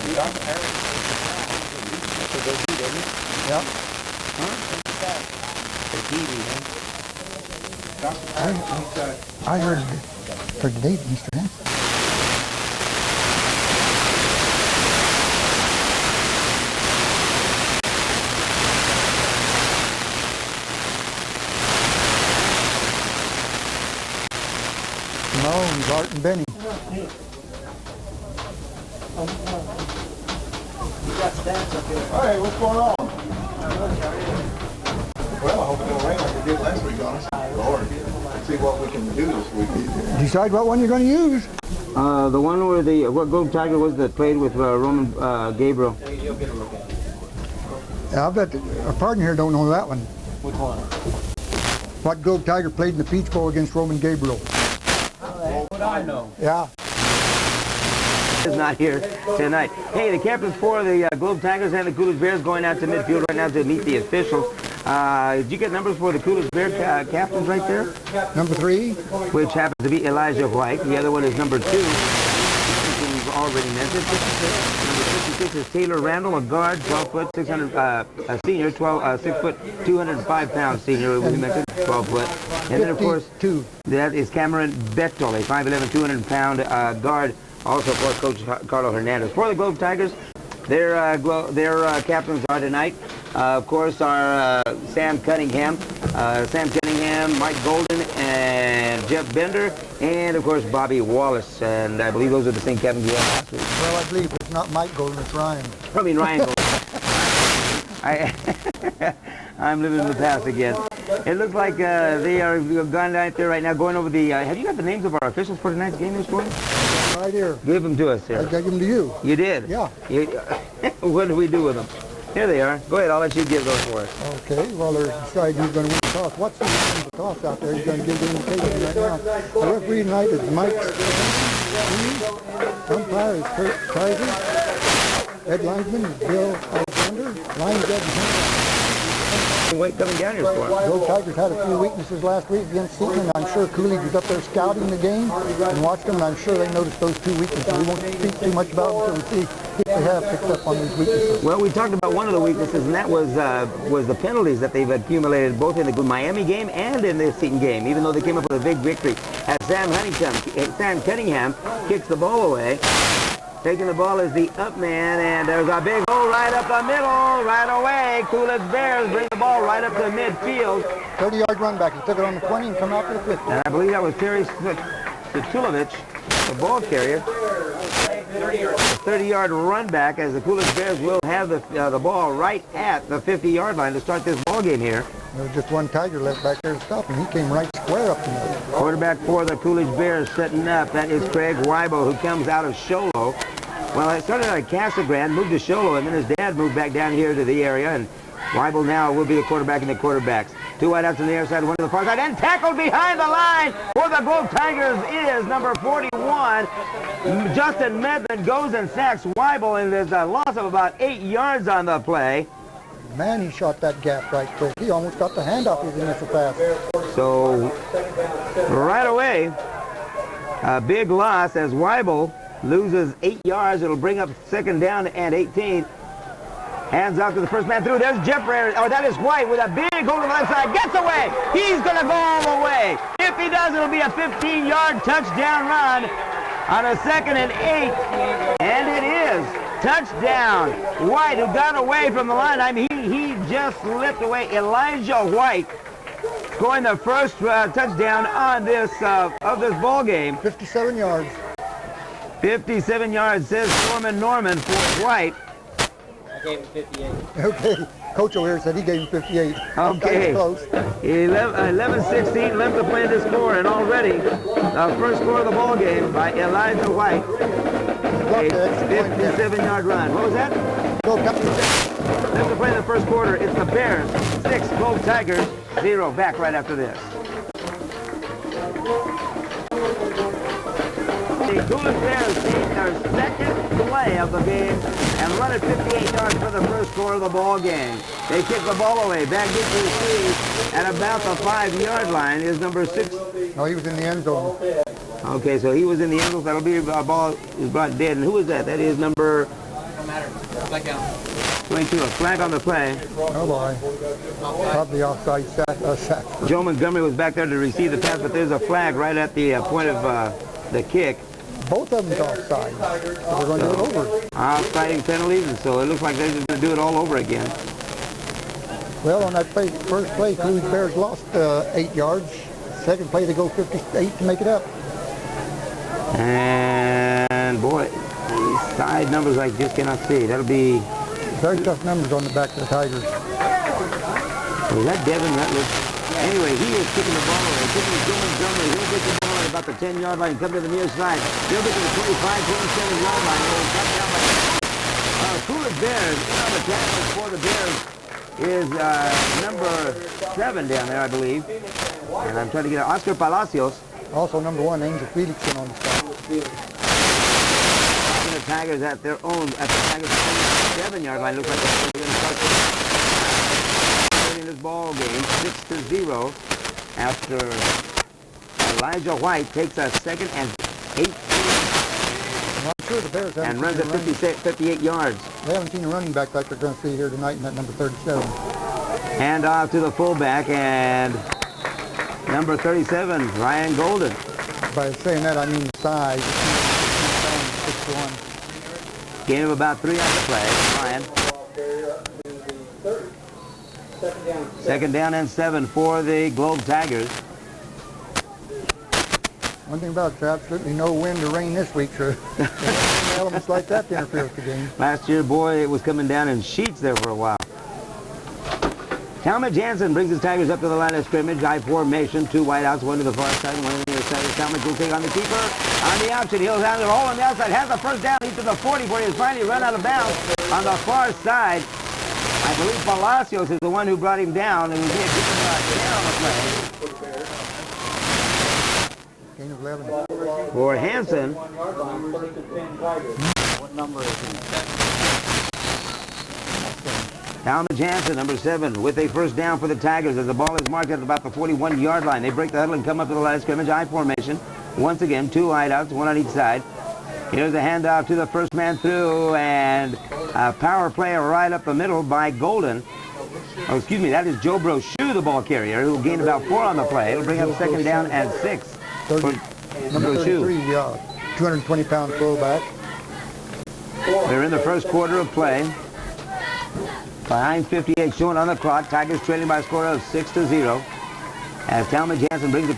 Yeah. I heard today, Mr. Hanson. No, he's Art and Benny. Hey, what's going on? Well, I hope it don't rain like it did last week on us. Lord, see what we can do this week. Decide what one you're going to use. The one where what Globe Tiger was that played with Roman Gabriel. I bet a partner here don't know that one. Which one? What Globe Tiger played in the Peach Bowl against Roman Gabriel? What would I know? Yeah. Is not here tonight. Hey, the captains for the Globe Tigers and the Coolidge Bears going out to midfield right now to meet the officials. Did you get numbers for the Coolidge Bear captains right there? Number 3. Which happens to be Elijah White. The other one is number 2. We've already mentioned. Number 56 is Taylor Randall, a guard, 12 foot, 600, a senior, 6 foot, 205 pound senior. We mentioned 12 foot. And then of course, that is Cameron Bechtel, a 5'11", 200 pound guard. Also for Coach Carlo Hernandez. For the Globe Tigers, their captains are tonight. Of course, our Sam Cunningham, Mike Golden, and Jeff Bender, and of course Bobby Wallace. And I believe those are the same captains we had last week. Well, I believe it's not Mike Golden, it's Ryan. I mean Ryan Golden. I'm living in the past again. It looks like they are gone out there right now going over the... have you got the names of our officials for tonight's game this morning? Right here. Give them to us here. I gave them to you. You did? Yeah. What do we do with them? Here they are. Go ahead, I'll let you give those for us. Okay, well, they're deciding who's going to win the toss. What's the winning the toss out there? He's going to give the invitation right now. The referee tonight is Mike. Umpire is Kurt Kaiser. Ed linesman is Bill Alexander. Line judge is Wait, coming down here for him. Globe Tigers had a few weaknesses last week against Seton, and I'm sure Coolidge was up there scouting the game and watched them, and I'm sure they noticed those 2 weaknesses. We won't speak too much about them until we see if they have picked up on these weaknesses. Well, we talked about one of the weaknesses, and that was the penalties that they've accumulated both in the Miami game and in the Seton game, even though they came up with a big victory. As Sam Cunningham kicks the ball away. Taking the ball is the up man, and there's a big hole right up the middle, right away. Coolidge Bears bring the ball right up to midfield. 30-yard run back. He took it on the 20 and come out to the 50. And I believe that was Terry Situlovich, the ball carrier. 30-yard run back as the Coolidge Bears will have the ball right at the 50-yard line to start this ball game here. There was just one Tiger left back there to stop him. He came right square up the middle. Quarterback for the Coolidge Bears setting up. That is Craig Weibo, who comes out of Sholo. Well, it started out at Casa Grande, moved to Sholo, and then his dad moved back down here to the area, and Weibel now will be the quarterback in the quarterbacks. 2 wideouts on the air side, 1 to the far side, and tackled behind the line for the Globe Tigers is number 41. Justin Medlin goes and sacks Weibel, and there's a loss of about 8 yards on the play. Man, he shot that gap right quick. He almost got the handoff his initial pass. So, right away, a big loss as Weibel loses 8 yards. It'll bring up 2nd down and 18. Hands off to the first man through. There's Jeffrey. Oh, that is White with a big hold on the left side. Gets away. He's going to go all the way. If he does, it'll be a 15-yard touchdown run on a 2nd and 8. And it is. Touchdown. White, who got away from the line. I mean, he just slipped away. Elijah White scoring the first touchdown on this of this ball game. 57 yards. 57 yards, says Norman for White. I gave him 58. Okay. Coach over here said he gave him 58. Okay. Close. 11-16 left to play this score, and already the first score of the ball game by Elijah White. A 57-yard run. What was that? Left to play in the first quarter. It's the Bears 6, Globe Tigers 0. Back right after this. The Coolidge Bears made their 2nd play of the game and run it 58 yards for the first score of the ball game. They kick the ball away, back into the sea at about the 5-yard line is number 6. No, he was in the end zone. Okay, so he was in the end zone. That'll be a ball is brought dead. And who is that? That is number 22, a flag on the play. Oh boy. Probably offside sack. Joe Montgomery was back there to receive the pass, but there's a flag right at the point of the kick. Both of them's offside. So we're going to do it over. Offsiding penalties, and so it looks like they're just going to do it all over again. Well, on that first play, Coolidge Bears lost 8 yards. Second play, they go 58 to make it up. And boy, these side numbers I just cannot see. That'll be... Very tough numbers on the back of the Tigers. Was that Devin Rutledge? Anyway, he is kicking the ball away. Kicking the Joe Montgomery. He'll get the ball at about the 10-yard line. Come to the near side. He'll get to the 25, 27-yard line. He'll cut down by Coolidge Bears. In on the tackle for the Bears is number 7 down there, I believe. And I'm trying to get Oscar Palacios. Also number 1, Angel Felixson on the side. The Tigers at their own, at the Tigers' own 7-yard line. Looks like they're going to start this ball game 6-0 after Elijah White takes a 2nd and 8 I'm sure the Bears and runs at 58 yards. They haven't seen a running back like they're going to see here tonight in that number 37. Hand off to the fullback and number 37, Ryan Golden. By saying that, I mean size. 6'1". Gain of about 3 on the play. Ryan. 2nd down and 7 for the Globe Tigers. One thing about it, there's absolutely no wind or rain this week, so elements like that to interfere with the game. Last year, boy, it was coming down in sheets there for a while. Talmadge Jansen brings his Tigers up to the line of scrimmage. I formation, 2 wideouts, 1 to the far side, 1 to the near side. Talmadge will take on the keeper. On the option, he'll have the hole on the outside. Has the first down. He's to the 40 where he's finally run out of bounds. On the far side, I believe Palacios is the one who brought him down, and he did get him down on the play. Gain of 11. For Hansen. What number is it? Talmadge Jansen, number 7, with a first down for the Tigers as the ball is marked at about the 41-yard line. They break the huddle and come up to the line of scrimmage. I formation. Once again, 2 wideouts, 1 on each side. Here's a handoff to the first man through, and a power play right up the middle by Golden. Oh, excuse me, that is Joe Brochu, the ball carrier, who will gain about 4 on the play. It'll bring up 2nd down and 6 for Number Brochu. 33, 220-pound fullback. They're in the first quarter of play. Behind 58 showing on the clock. Tigers trailing by a score of 6-0. As Talmadge Jansen brings the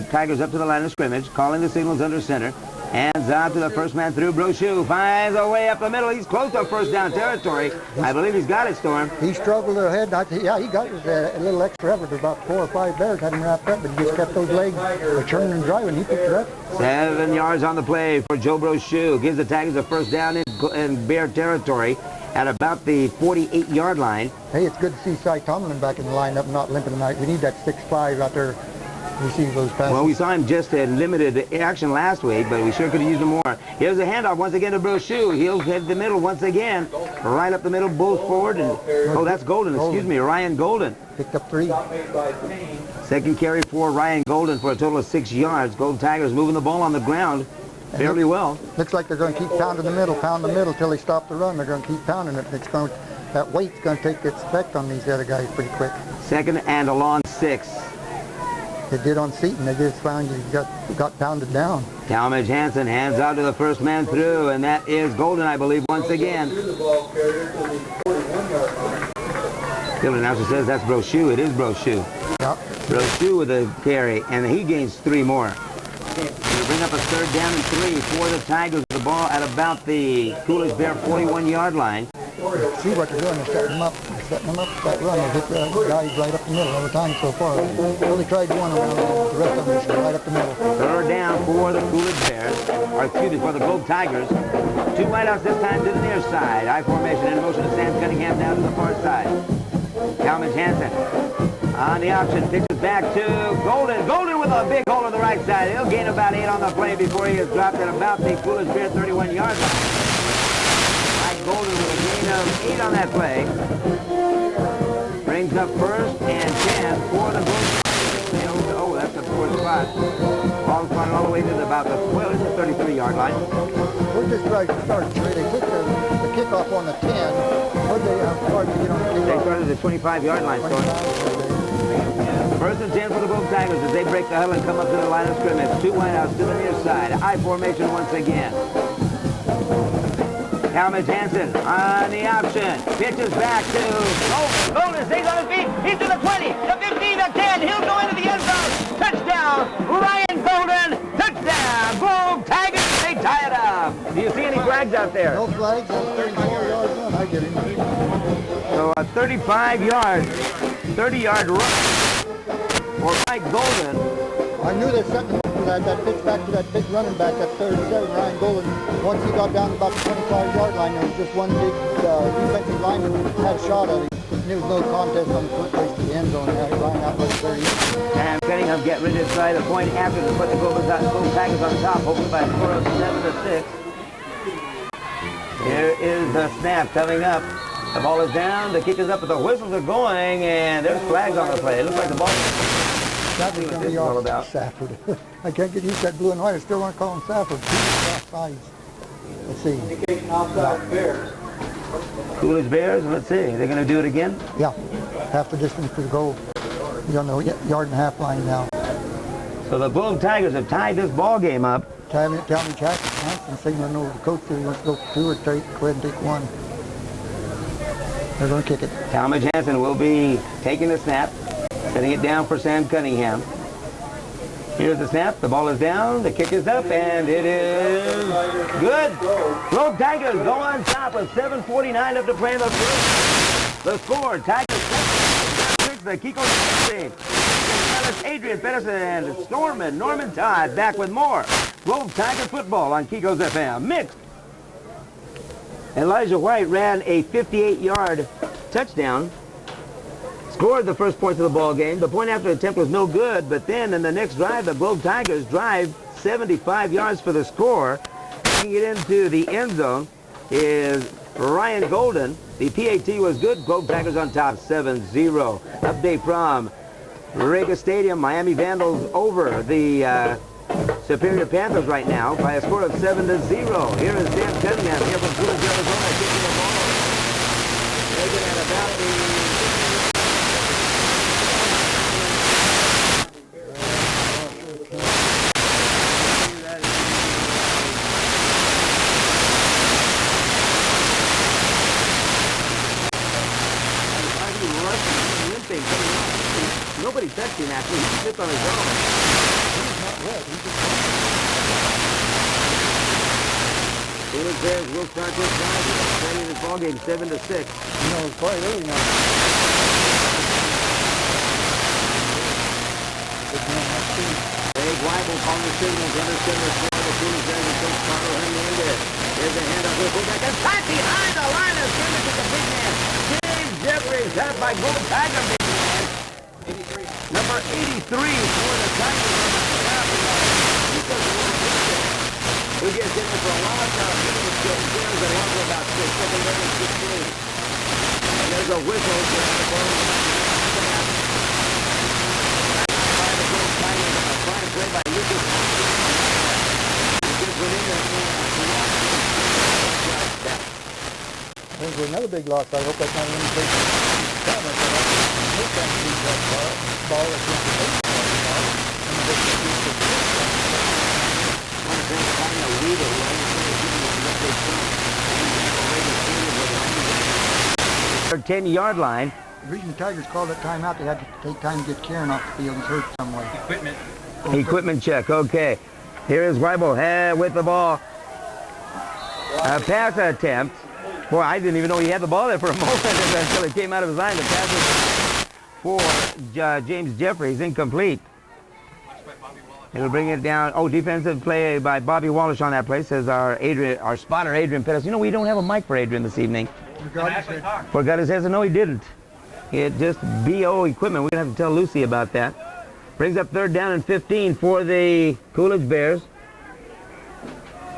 Tigers up to the line of scrimmage, calling the signals under center. Hands out to the first man through. Brochu finds a way up the middle. He's close to first down territory. I believe he's got it, Storm. He struggled ahead. Yeah, he got a little extra effort. About 4 or 5 Bears had him wrapped up, but he just kept those legs turning and driving. He picked it up. 7 yards on the play for Joe Brochu. Gives the Tigers a first down in Bear territory at about the 48-yard line. Hey, it's good to see Cy Tomlin back in the lineup, not limping tonight. We need that 6'5" out there to receive those passes. Well, we saw him just in limited action last week, but we sure could have used him more. Here's a handoff once again to Brochu. He'll head the middle once again. Right up the middle, both forward. And, oh, that's Golden, excuse me, Ryan Golden. Picked up 3. 2nd carry for Ryan Golden for a total of 6 yards. Gold Tigers moving the ball on the ground fairly well. Looks like they're going to keep pounding the middle till they stop the run. They're going to keep pounding it. That weight's going to take its effect on these other guys pretty quick. 2nd and a long 6. They did on Seaton. They just found you got pounded down. Talmadge Jansen hands out to the first man through, and that is Golden, I believe, once again. Field announcer says that's Brochu. It is Brochu. Yep. Brochu with a carry, and he gains 3 more. They bring up a 3rd down and 3 for the Tigers. The ball at about the Coolidge Bear 41-yard line. See what they're doing. They're setting them up. That run. They hit the guys right up the middle every time so far. They only tried one around. The rest of them just right up the middle. 3rd down for the Coolidge Bears, or excuse me, for the Globe Tigers. 2 wideouts this time to the near side. I formation in motion to Sam Cunningham down to the far side. Talmadge Jansen on the option, pitches back to Golden. Golden with a big hole on the right side. He'll gain about 8 on the play before he is dropped at about the Coolidge Bear 31-yard line. Mike Golden with a gain of 8 on that play. Brings up 1st and 10 for the Globe. Oh, that's a poor spot. Ball spotted all the way to about the 33-yard line. We're just right to start. They took the kickoff on the 10. What they started to get on the They kickoff? started at the 25-yard line. So 1st and 10 for the Globe Tigers as they break the huddle and come up to the line of scrimmage. 2 wideouts to the near side. I formation once again. Talmadge Hansen on the option. Pitches back to Golden. Stays on his feet. He's to the 20, the 15, the 10. He'll go into the end zone. Touchdown, Ryan Golden. Touchdown, Globe Tigers. They tie it up. Do you see any flags out there? No flags on 34-yard run. I get him. So a 30-yard run for Mike Golden. I knew there's something for that pitch back to that big running back, that 37, Ryan Golden. Once he got down to about the 25-yard line, there was just one big defensive lineman had a shot at him. There was no contest on the foot race to the end zone. He had a line out right there. And Cunningham get rid of the point after to put the Globe Tigers on top, hopefully by a score of 7-6. Here is the snap coming up. The ball is down, the kick is up, but the whistles are going, and there's flags on the play. It looks like the ball. That was going to be all about Safford. I can't get used to that blue and white. I still want to call him Safford. Let's see. Coolidge Bears, let's see. They're going to do it again? Yeah, half the distance to the goal. You're on the yard and a half line now. So the Globe Tigers have tied this ball game up. Tell me Jackson signaling over the coach here. He wants to go for 2 or 3. Go ahead and take 1. They're going to kick it. Talmadge Hansen will be taking the snap, setting it down for Sam Cunningham. Here's the snap. The ball is down. The kick is up, and it is good. Globe Tigers go on top with 7:49 left to play in the first. The score, Tigers 6, the Kiko 16. Adrian Pedersen and Norman Todd back with more Globe Tiger football on Kiko's FM. Mixed. Elijah White ran a 58-yard touchdown. Scored the first points of the ball game. The point after attempt was no good, but then in the next drive, the Globe Tigers drive 75 yards for the score. Taking it into the end zone is Ryan Golden. The PAT was good. Globe Tigers on top, 7-0. Update from Rega Stadium. Miami Vandals over the Superior Panthers right now by a score of 7-0. Here is Sam Cunningham here from Coolidge, Arizona, kicking the ball. Taking at about the nobody touched him actually. He slipped on his own. He's not wet. He's just Coolidge Bears will start this drive. Starting this ball game 7-6. You know, it's quite early now. Dave Weibel calling the signals. Under center for the Coolidge Bears and Coach Carlo Hernandez. There's a handoff to the fullback. And tight behind the line of scrimmage is the big man. James Jeffries, headed by Globe Tiger big man. 83. Number 83 for the Tigers on the snap. We get in for a long time. There's a long about 6, secondary 16. And there's a whistle for the ball. By the Globe Tigers. A fine play by Lucas. I think we're another big loss. I hope that's not an indication. Ball against the Our 10-yard line. The reason the Tigers called that timeout, they had to take time to get Karen off the field. He's hurt some way. Equipment check, okay. Here is Weibel with the ball. A pass attempt. Boy, I didn't even know he had the ball there for a moment until it came out of his line. The pass for James Jeffries, incomplete. It'll bring it down. Oh, defensive play by Bobby Walsh on that play, says our spotter, Adrian Pettis. You know, we don't have a mic for Adrian this evening. Forgot his head. No, he didn't. It just BO equipment. We're going to have to tell Lucy about that. Brings up 3rd down and 15 for the Coolidge Bears.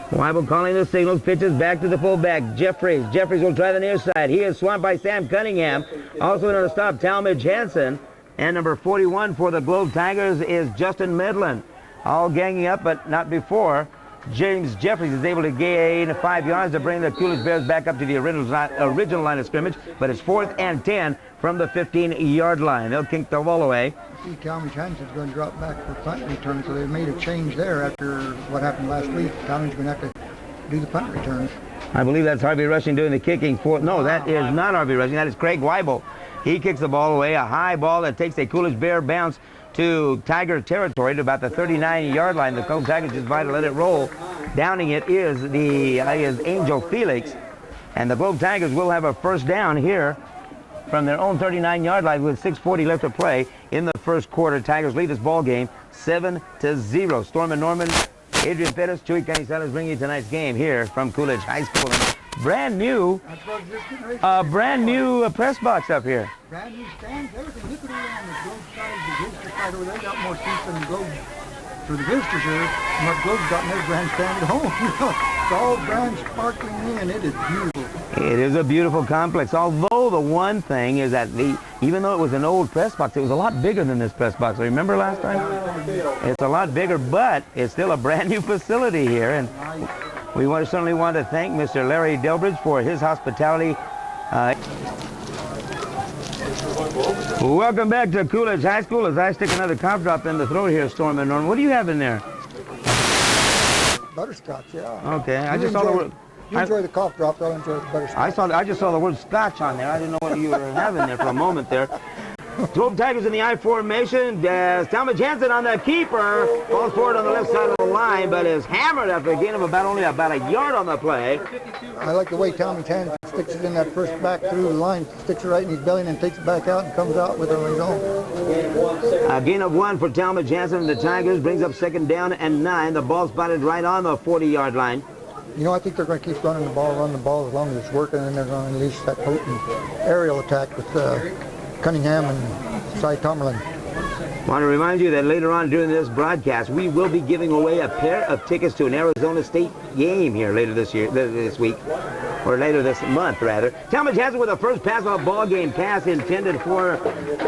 Weibel calling the signals, pitches back to the fullback, Jeffries. Jeffries will try the near side. He is swamped by Sam Cunningham. Also in to stop, Talmadge Hansen. And number 41 for the Globe Tigers is Justin Medlin. All ganging up, but not before. James Jeffries is able to gain 5 yards to bring the Coolidge Bears back up to the original line of scrimmage, but it's 4th and 10 from the 15-yard line. They'll kick the ball away. See, Talmadge Hansen's going to drop back for punt return, so they made a change there after what happened last week. Talmadge's going to have to do the punt returns. I believe that's Harvey Rushing doing the kicking for. No, that is not Harvey Rushing. That is Craig Weibel. He kicks the ball away, a high ball that takes a Coolidge Bear bounce to Tiger territory to about the 39-yard line. The Coolidge Tigers just try to let it roll. Downing it is Angel Felix, and the Globe Tigers will have a first down here from their own 39-yard line with 6:40 left to play in the first quarter. Tigers lead this ball game 7-0. Storm and Norman, Adrian Pettis, Chewy County Sellers bring you tonight's game here from Coolidge High School. Brand new press box up here. Brand new stands, everything. Look at around the Globe side, the visitor side over there. Got more seats than the Globe for the visitors here. And what Globe's got in their grandstand at home. It's all brand sparkling in. It is beautiful. It is a beautiful complex. Although the one thing is that even though it was an old press box, it was a lot bigger than this press box. Remember last time? It's a lot bigger, but it's still a brand new facility here. And we certainly want to thank Mr. Larry Delbridge for his hospitality. Welcome back to Coolidge High School as I stick another cough drop in the throat here, Storm and Norman. What do you have in there? Butterscotch, yeah. Okay, I just saw the word. You enjoy the cough drops, I'll enjoy the butterscotch. I just saw the word scotch on there. I didn't know what you were having there for a moment there. Globe Tigers in the I formation. Talmadge Hansen on the keeper. Falls forward on the left side of the line, but is hammered after a gain of only about a yard on the play. I like the way Talmadge Hansen sticks it in that first back through the line, sticks it right in his belly, and then takes it back out and comes out with it on his own. A gain of 1 for Talmadge Hansen. The Tigers brings up 2nd down and 9. The ball spotted right on the 40-yard line. You know, I think they're going to keep running the ball as long as it's working, and then they're going to unleash that potent aerial attack with Cunningham and Cy Tomerlin. Want to remind you that later on during this broadcast, we will be giving away a pair of tickets to an Arizona State game here later this week, or later this month, rather. Talmadge Hansen with the first pass of a ball game pass intended for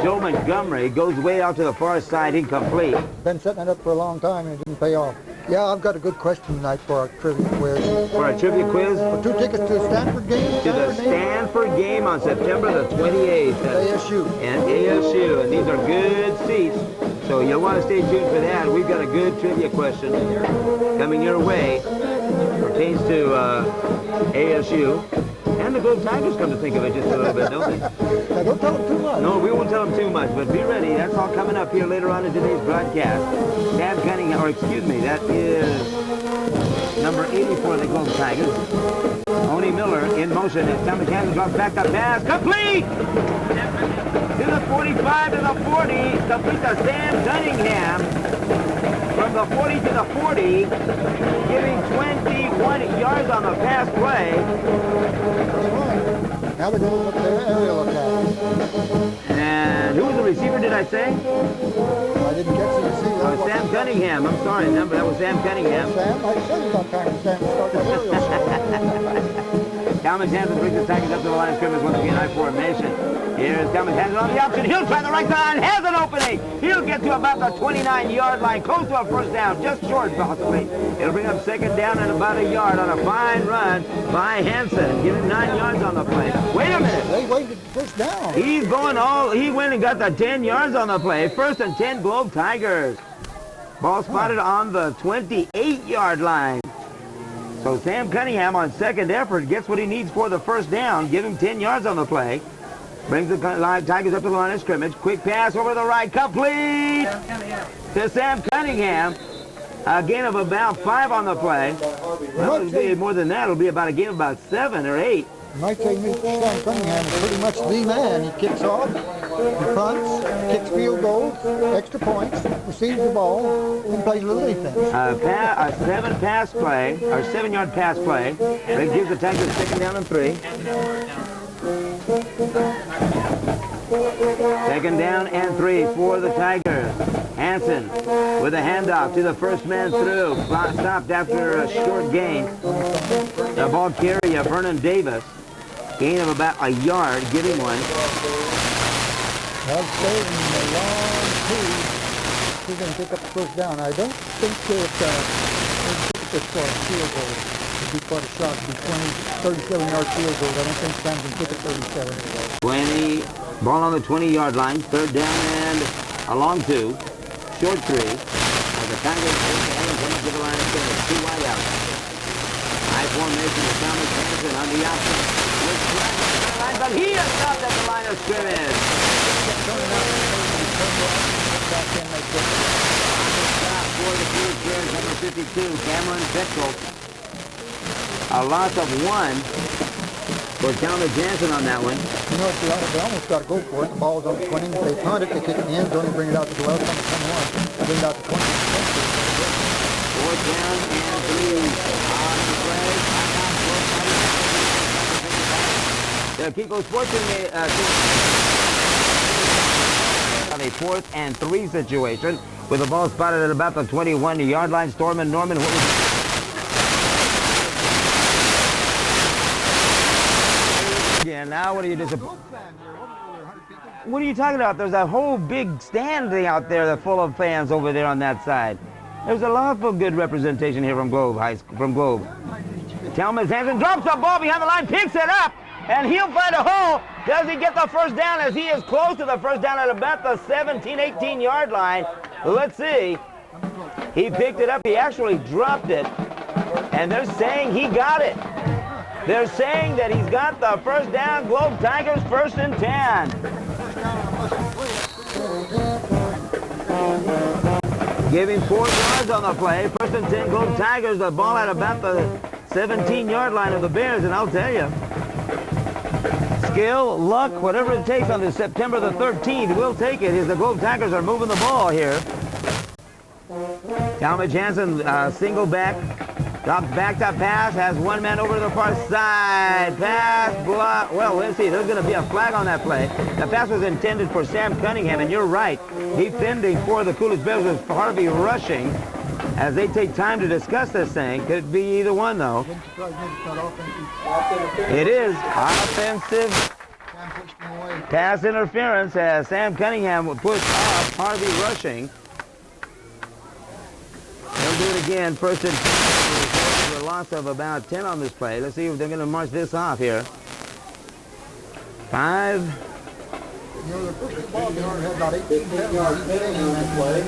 Joe Montgomery. Goes way out to the far side, incomplete. Been setting it up for a long time and it didn't pay off. Yeah, I've got a good question tonight for our trivia quiz. For our trivia quiz? For 2 tickets to the Stanford game. To the Stanford game on September the 28th. ASU. And ASU. And these are good seats. So you'll want to stay tuned for that. We've got a good trivia question coming your way. Pertains to ASU. And the Globe Tigers, come to think of it, just a little bit, don't they? Now, don't tell them too much. No, we won't tell them too much, but be ready. That's all coming up here later on in today's broadcast. Sam Cunningham, or excuse me, that is number 84 of the Globe Tigers. Tony Miller in motion as Talmadge Hansen drops back the pass. Complete! To the 45 to the 40. Complete to Sam Cunningham. From the 40 to the 40, giving 21 yards on the pass play. Now they're going to look at their aerial attack. And who was the receiver, did I say? I didn't catch the receiver. Oh, Sam Cunningham. I'm sorry, that was Sam Cunningham. Sam, like I said, it's about time for Sam to start that aerial. Talmadge Hansen brings the Tigers up to the line of scrimmage once again, I formation. Here's Talmadge Hansen on the option. He'll try the right side and has an opening. He'll get to about the 29-yard line, close to a first down, just short possibly. It'll bring up 2nd down and about a yard on a fine run by Hansen. Give him 9 yards on the play. Wait a minute. They waited first down. He went and got the 10 yards on the play. 1st and 10 Globe Tigers. Ball spotted on the 28-yard line. So Sam Cunningham on 2nd effort gets what he needs for the first down. Give him 10 yards on the play. Brings the Tigers up to the line of scrimmage. Quick pass over the right. Complete to Sam Cunningham. A gain of about 5 on the play. Well, it'll be more than that. It'll be about a gain of about 7 or 8. You might say Sam Cunningham is pretty much the man. He kicks off, he punts, kicks field goals, extra points, receives the ball, and plays a little defense. A 7-yard pass play. That gives the Tigers 2nd down and 3. 2nd down and 3 for the Tigers. Hansen with a handoff to the first man through. Stopped after a short gain. The ball carrier, Vernon Davis. Gain of about a yard, giving one. Well, staying in the long two. He's going to pick up the first down. I don't think that this for a field goal. It'd be quite a shot. It'd be 37-yard field goal. I don't think Sam's going to kick it 37. 20, ball on the 20-yard line, third down and a long two, short three. As the Tigers take the head and come up to the line of scrimmage, two wide out. High formation of Thomas Hanson on the outside. But he is stopped at the line of scrimmage. Stop for the Coolidge Bears, number 52, Cameron Petzel. A loss of 1 for Thomas Jansen on that one. You know, they almost got to go for it. The ball's on the 20. If they punt it, they kick it in the end zone and bring it out to the left on the 21. Bring it out to 20. Fourth down and 3 on the play. The Kiko Sportsman on a 4th and 3 situation with the ball spotted at about the 21-yard line. Storman Norman. Again, now what are you disappointed? What are you talking about? There's a whole big stand out there that's full of fans over there on that side. There's a lot of good representation here from Globe High School, from Globe. Thomas Hanson drops the ball behind the line, picks it up, and he'll find a hole. Does he get the first down as he is close to the first down at about the 17, 18-yard line? Let's see. He picked it up. He actually dropped it, and they're saying he got it. They're saying that he's got the first down. Globe Tigers 1st and 10. Giving 4 yards on the play. 1st and 10, Globe Tigers. The ball at about the 17-yard line of the Bears, and I'll tell you, skill, luck, whatever it takes on this September the 13th, we'll take it as the Globe Tigers are moving the ball here. Thomas Jansen, single back. Drops back to pass, has one man over to the far side. Pass, block. Well, let's see. There's going to be a flag on that play. The pass was intended for Sam Cunningham, and you're right. Defending for the Coolidge Bears was Harvey Rushing. As they take time to discuss this thing, could be either one, though. It is offensive pass interference as Sam Cunningham would push off Harvey Rushing. They'll do it again. 1st and 10. A loss of about 10 on this play. Let's see if they're going to march this off here. 5. You know, the first ball game had about 18 yards on that play.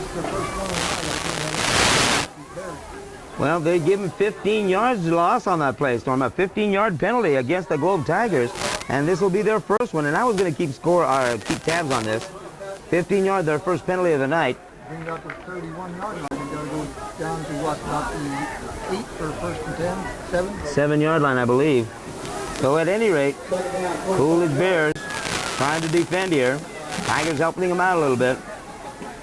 Well, they give him 15 yards loss on that play, Storm. A 15-yard penalty against the Globe Tigers, and this will be their first one. And I was going to keep tabs on this. 15-yard, their first penalty of the night. Bring it up to the 31-yard line. You got to go down to what, about the 8 for 1st and 10, 7? 7-yard line, I believe. So at any rate, Coolidge Bears trying to defend here. Tigers helping them out a little bit.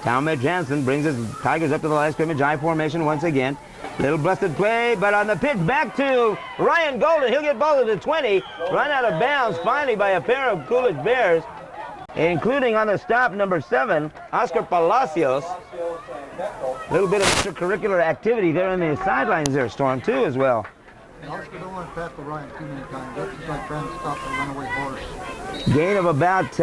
Talmadge Jansen brings his Tigers up to the line of scrimmage. I formation once again. Little busted play, but on the pitch back to Ryan Golden. He'll get ball to the 20. Run out of bounds finally by a pair of Coolidge Bears, including on the stop number 7, Oscar Palacios. A little bit of extracurricular activity there on the sidelines there, Storm, too, as well. Oscar don't want to tackle Ryan too many times. That's just like trying to stop a runaway horse. Gain of about...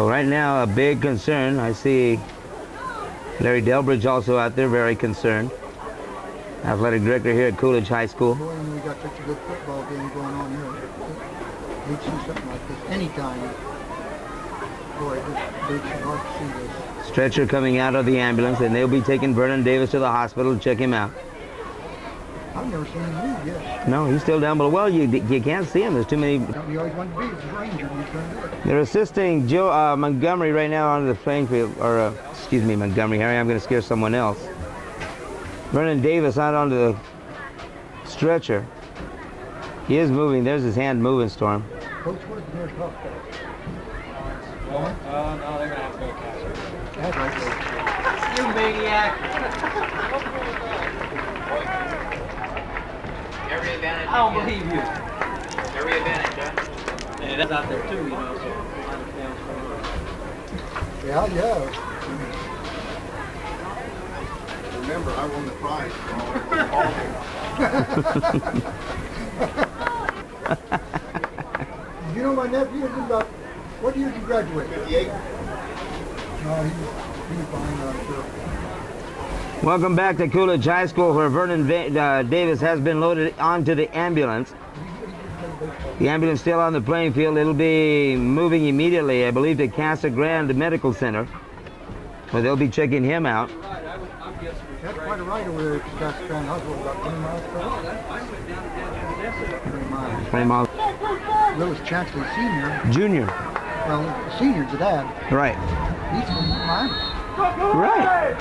So right now, a big concern. I see Larry Delbridge also out there, very concerned. Athletic director here at Coolidge High School. Boy, we got such a good football game going on here. We'd see something like this anytime. Boy, it breaks your heart to see this. Stretcher coming out of the ambulance, and they'll be taking Vernon Davis to the hospital to check him out. I've never seen him move yet. No, he's still down below. Well, you can't see him. There's too many. You always wanted to be as a ranger when you couldn't do it. They're assisting Joe Montgomery right now onto the playing field, or excuse me, Montgomery. Harry, I'm going to scare someone else. Vernon Davis out onto the stretcher. He is moving. There's his hand moving, Storm. Coach, where's the nearest hospital? No, they're gonna have to go catch her. That's right there. You maniac! Every advantage. I don't believe you. Every advantage, huh? And that's out there too, you know, so. Yeah, yeah. Remember, I won the prize for all You know, my nephew is about, what year did you graduate? 58. No, he's fine, I'm sure. Welcome back to Coolidge High School, where Vernon Davis has been loaded onto the ambulance. The ambulance still on the playing field. It'll be moving immediately, I believe, to Casa Grande Medical Center, where they'll be checking him out. That's quite a ride over there to Casa Grande Hospital, about 20 miles per hour. 20 miles. Willis Chancellor Sr., Junior. well, senior to dad, Right. he's from Miami. Right.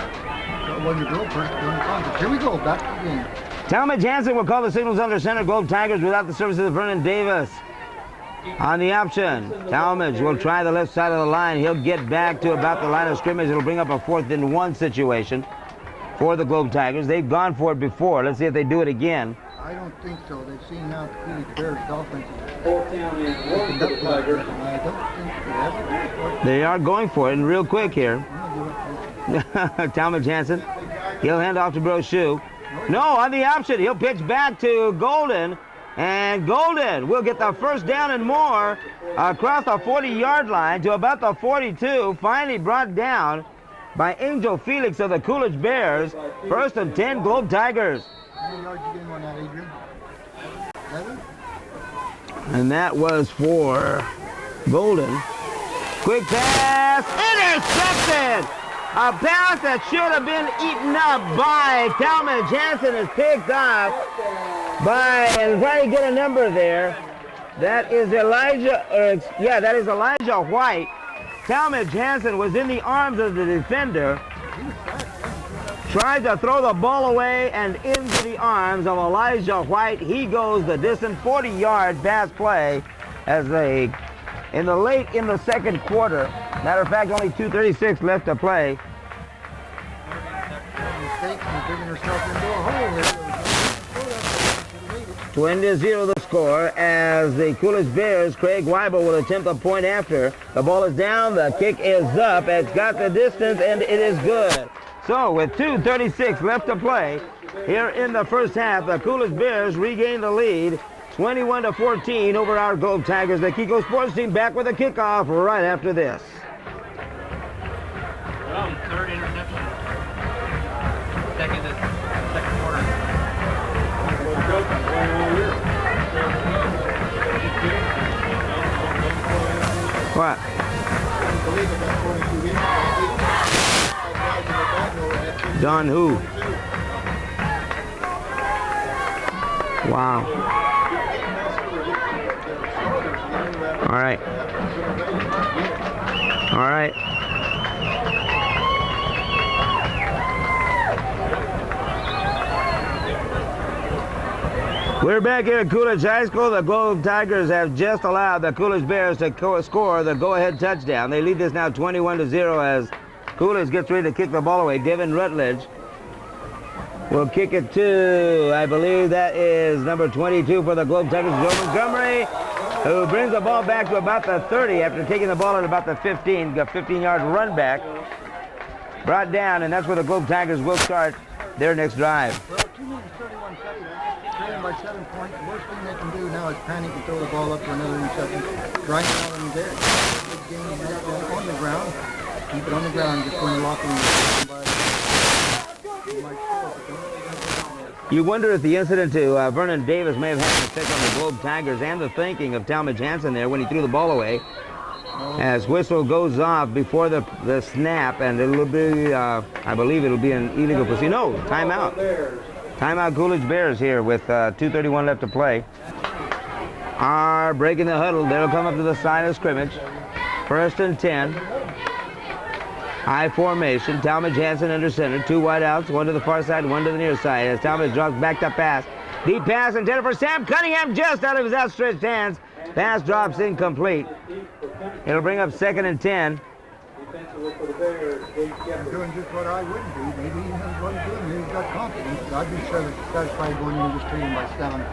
So when your girlfriend doing the concert. Here we go, back to the game. Talmadge Hansen will call the signals under center. Globe Tigers without the services of Vernon Davis. On the option, Talmadge will try the left side of the line. He'll get back to about the line of scrimmage. It'll bring up a 4th and 1 situation for the Globe Tigers. They've gone for it before. Let's see if they do it again. I don't think so. They've seen now the Coolidge Bears offense is Fourth down and one for the Tigers. I don't think they ever. They are going for it, and real quick here. Talmadge Hansen, he'll hand off to Brochu. No, on the option, he'll pitch back to Golden, and Golden will get the first down and more across the 40-yard line to about the 42, finally brought down by Angel Felix of the Coolidge Bears. 1st and 10, Globe Tigers. How many yards you getting on that, Adrian? 11? And that was for Golden. Quick pass, intercepted! A pass that should have been eaten up by Talmadge Hansen is picked up by, and trying to get a number there. That is Elijah White. Talmadge Hansen was in the arms of the defender. Tried to throw the ball away and into the arms of Elijah White. He goes the distance, 40-yard pass play as they, in the second quarter. Matter of fact, only 2:36 left to play. Mistakes and digging herself into a hole here. 20-0 the score as the Coolidge Bears, Craig Weibel will attempt a point after. The ball is down, the kick is up, it's got the distance, and it is good. So with 2:36 left to play here in the first half, the Coolidge Bears regain the lead, 21-14 over our Globe Tigers. The Kiko Sports Team back with a kickoff right after this. Third interception. Second quarter. What? Don who? Wow. All right. All right. We're back here at Coolidge High School. The Globe Tigers have just allowed the Coolidge Bears to score the go-ahead touchdown. They lead this now 21-0 as Coolidge gets ready to kick the ball away. Devin Rutledge will kick it to, I believe that is number 22 for the Globe Tigers, Joe Montgomery, who brings the ball back to about the 30 after taking the ball at about the 15. Got 15-yard run back. Brought down, and that's where the Globe Tigers will start their next drive. Well, 2 minutes, 31 seconds. Trailing by 7 points. The worst thing they can do now is panic and throw the ball up for another interception. Grind it out in there. Big game on the ground. Keep it on the ground, just when the locker room. You wonder if the incident to Vernon Davis may have had an effect on the Globe Tigers and the thinking of Talmadge Hansen there when he threw the ball away. As whistle goes off before the snap, and it'll be, I believe it'll be an illegal proceeding. No, timeout. Timeout Coolidge Bears here with 2:31 left to play. Are breaking the huddle. They'll come up to the side of scrimmage. 1st and 10. High formation. Talmadge Hansen under center. 2 wideouts. 1 to the far side, 1 to the near side. As Talmadge drops back to pass. Deep pass intended for Sam Cunningham just out of his outstretched hands. Pass drops incomplete. It'll bring up 2nd and 10. Doing just what I wouldn't do. Maybe he wasn't doing it. He's got confidence. I'd be satisfied going in and just treating by sound. I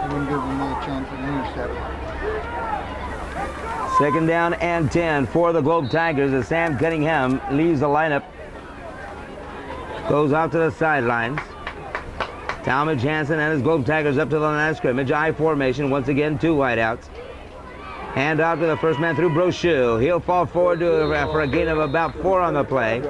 wouldn't give him another chance at an intercept. 2nd down and 10 for the Globe Tigers as Sam Cunningham leaves the lineup. Goes out to the sidelines. Talmadge Hansen and his Globe Tigers up to the line of scrimmage. I formation. Once again, 2 wideouts. Hand off to the first man through Brochu. He'll fall forward for a gain of about 4 on the play.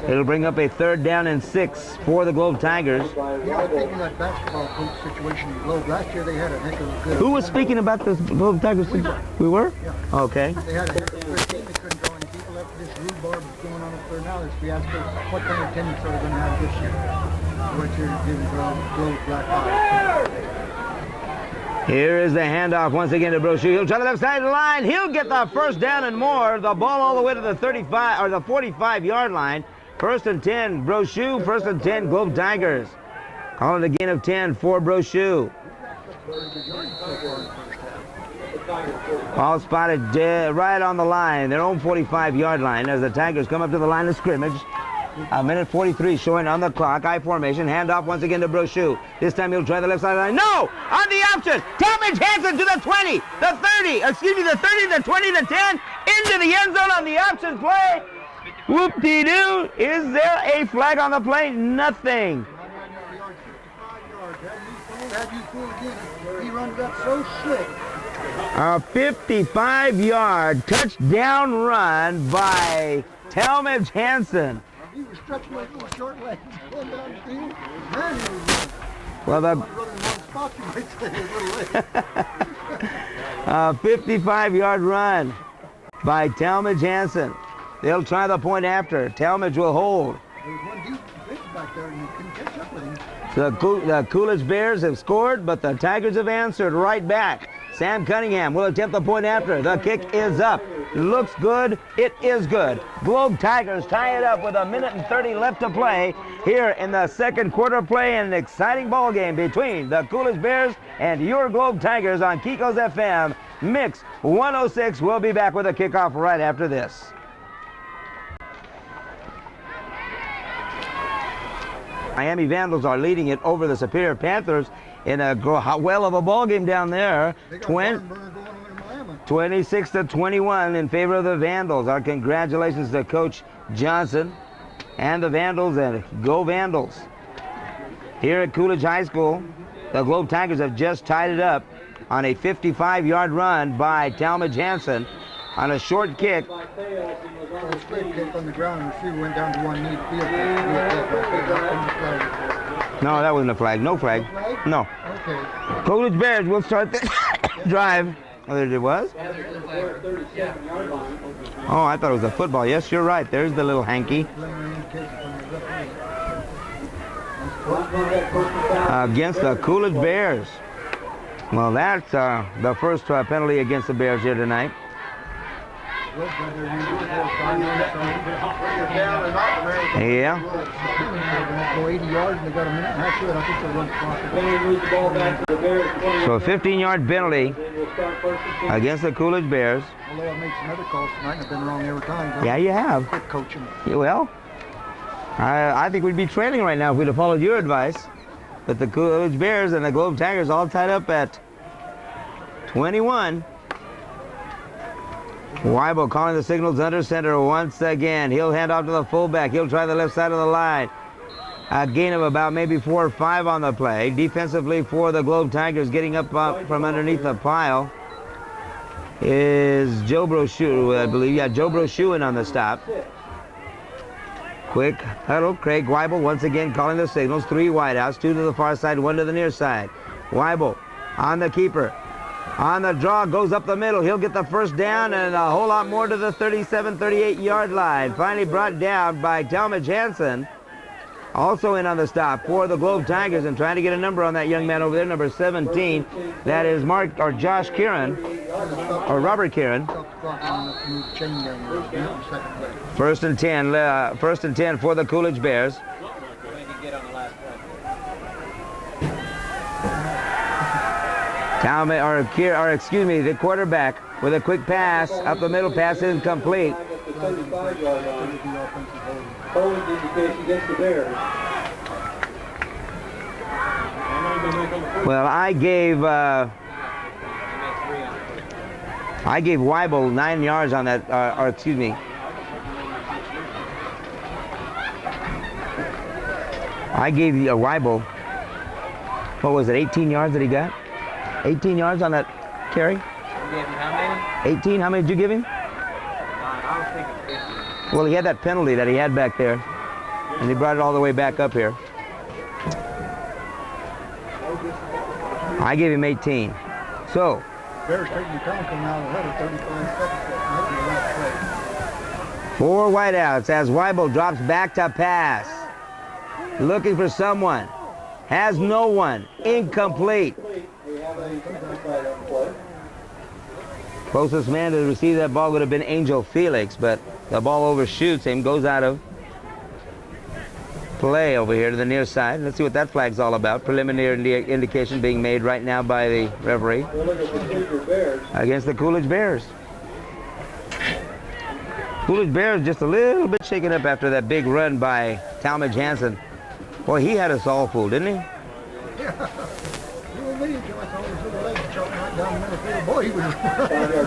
It'll bring up a 3rd down and 6 for the Globe Tigers. You know, speaking of that basketball coach situation in Globe, last year they had a heck of a good... Who was speaking about the Globe Tigers? We were? Yeah. Okay. They had a heck of a good team. They couldn't draw any people after this rhubarb that's going on up there now. This fiasco. What kind of attendance are they going to have this year? What year is giving Globe black eye? Here is the handoff once again to Brochu. He'll try the left side of the line. He'll get the 1st down and more. The ball all the way to the 35 or the 45-yard line. 1st and 10, Brochu. 1st and 10, Globe Tigers. Calling a gain of 10 for Brochu. All spotted right on the line, their own 45-yard line, as the Tigers come up to the line of scrimmage. A minute 43 showing on the clock. I formation. Handoff once again to Brochu. This time he'll try the left side of the line. No! On the option. Talmadge Hansen to the 20, the 30, the 30, the 20, the 10. Into the end zone on the option play. Whoop-de-doo. Is there a flag on the play? Nothing. He runs up so slick. A 55-yard touchdown run by Talmadge Hansen. He was stretching those little short legs going down the field. Man, he was Well, running in one spot, you might say, his little legs. a 55-yard run by Talmadge Hansen. They'll try the point after. Talmadge will hold. There was one deep pitch back there, and you couldn't catch up with him. The Coolidge Bears have scored, but the Tigers have answered right back. Sam Cunningham will attempt the point after. The kick is up. Looks good. It is good. Globe Tigers tie it up with a minute and 30 left to play here in the 2nd quarter play, an exciting ball game between the Coolidge Bears and your Globe Tigers on Kiko's FM Mix 106. We'll be back with a kickoff right after this. Miami Vandals are leading it over the Superior Panthers in a well of a ball game down there. 26-21 in favor of the Vandals. Our congratulations to Coach Johnson and the Vandals, and go Vandals. Here at Coolidge High School, the Globe Tigers have just tied it up on a 55-yard run by Talmadge Hansen on a short kick. Straight kick on the ground, and the receiver went down to one knee. No, that wasn't a flag. No flag. No. Okay. Coolidge Bears will start the drive. Oh, there it was? Oh, I thought it was a football. Yes, you're right. There's the little hanky. Against the Coolidge Bears. Well, that's the first penalty against the Bears here tonight. Yeah. Go 80 yards, and they got a minute and a half to it. I think they'll run clock. So a 15-yard penalty against the Coolidge Bears. Although I made some other calls tonight, and I've been wrong every time. Yeah, you have. Quit coaching. Well, I think we'd be trailing right now if we'd have followed your advice. But the Coolidge Bears and the Globe Tigers all tied up at 21. Weibel calling the signals under center once again. He'll hand off to the fullback. He'll try the left side of the line. A gain of about maybe 4 or 5 on the play. Defensively for the Globe Tigers, getting up from underneath the pile. is Joe Brochu, I believe. Yeah, Joe Brochu on the stop. Quick huddle. Craig Weibel once again calling the signals. 3 wideouts, 2 to the far side, 1 to the near side. Weibel on the keeper. On the draw, goes up the middle. He'll get the first down and a whole lot more to the 37, 38-yard line. Finally brought down by Talmadge Hansen. Also in on the stop for the Globe Tigers and trying to get a number on that young man over there, number 17. That is Josh Kieran, or Robert Kieran. First and 10 for the Coolidge Bears. The quarterback with a quick pass up the middle, pass incomplete. Well, I gave Weibel 9 yards on that, I gave Weibel, what was it, 18 yards that he got? 18 yards on that carry? You gave him how many? 18, how many did you give him? I was thinking 50. Well, he had that penalty that he had back there, and he brought it all the way back up here. I gave him 18. So, Bears taking the count coming out ahead of 35 seconds. 4 wideouts as Weibel drops back to pass. Looking for someone. Has no one. Incomplete. Closest man to receive that ball would have been Angel Felix, but the ball overshoots him, goes out of play over here to the near side. Let's see what that flag's all about. Preliminary indication being made right now by the referee against the Coolidge Bears. Coolidge Bears just a little bit shaken up after that big run by Talmadge Hansen. Boy, he had us all fooled, didn't he?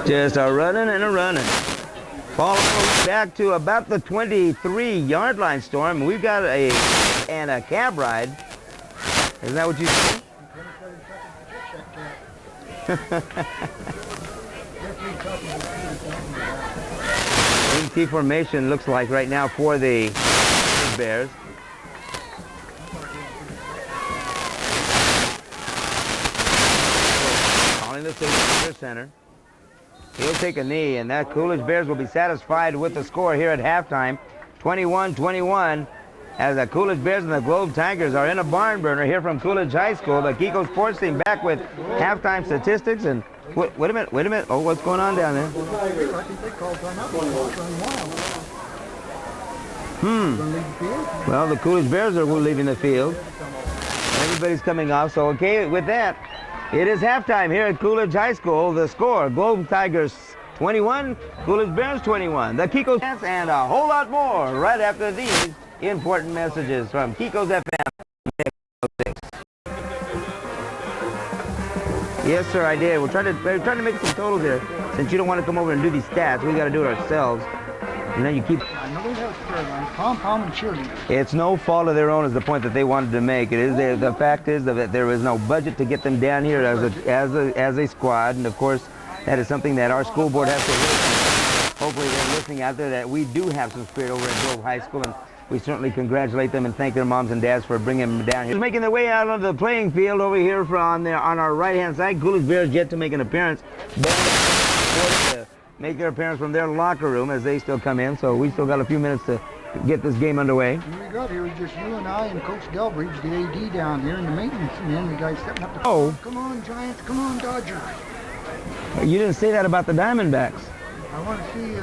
Just a running and a running. Ball back to about the 23-yard line, Storm. We've got a cab ride. Isn't that what you said? T formation looks like right now for the Bears. Calling the signal center. He'll take a knee, and that Coolidge Bears will be satisfied with the score here at halftime. 21-21, as the Coolidge Bears and the Globe Tigers are in a barn burner here from Coolidge High School. The Kiko Sports Team back with halftime statistics. And wait a minute. Oh, what's going on down there? Well, the Coolidge Bears are leaving the field. Everybody's coming off, so okay with that. It is halftime here at Coolidge High School. The score, Globe Tigers 21, Coolidge Bears 21. The Kiko's Dance and a whole lot more right after these important messages from Kiko's FM. Yes, sir, I did. We're trying to make some totals here. Since you don't want to come over and do these stats, we got to do it ourselves. And then you keep... Pom-pom and cheerleaders. It's no fault of their own is the point that they wanted to make. It is the fact is that there was no budget to get them down here as a squad, and of course that is something that our school board has to listen. Hopefully they're listening out there that we do have some spirit over at Grove High School, and we certainly congratulate them and thank their moms and dads for bringing them down here. Making their way out onto the playing field over here on our right-hand side. Coolidge Bears yet to make an appearance. Make their appearance from their locker room as they still come in, so we still got a few minutes to get this game underway. When we got here, it was just you and I and Coach Delbridge, the AD down here, and the maintenance men, the guys stepping up to come on, Giants, come on, Dodgers. You didn't say that about the Diamondbacks. I want to see a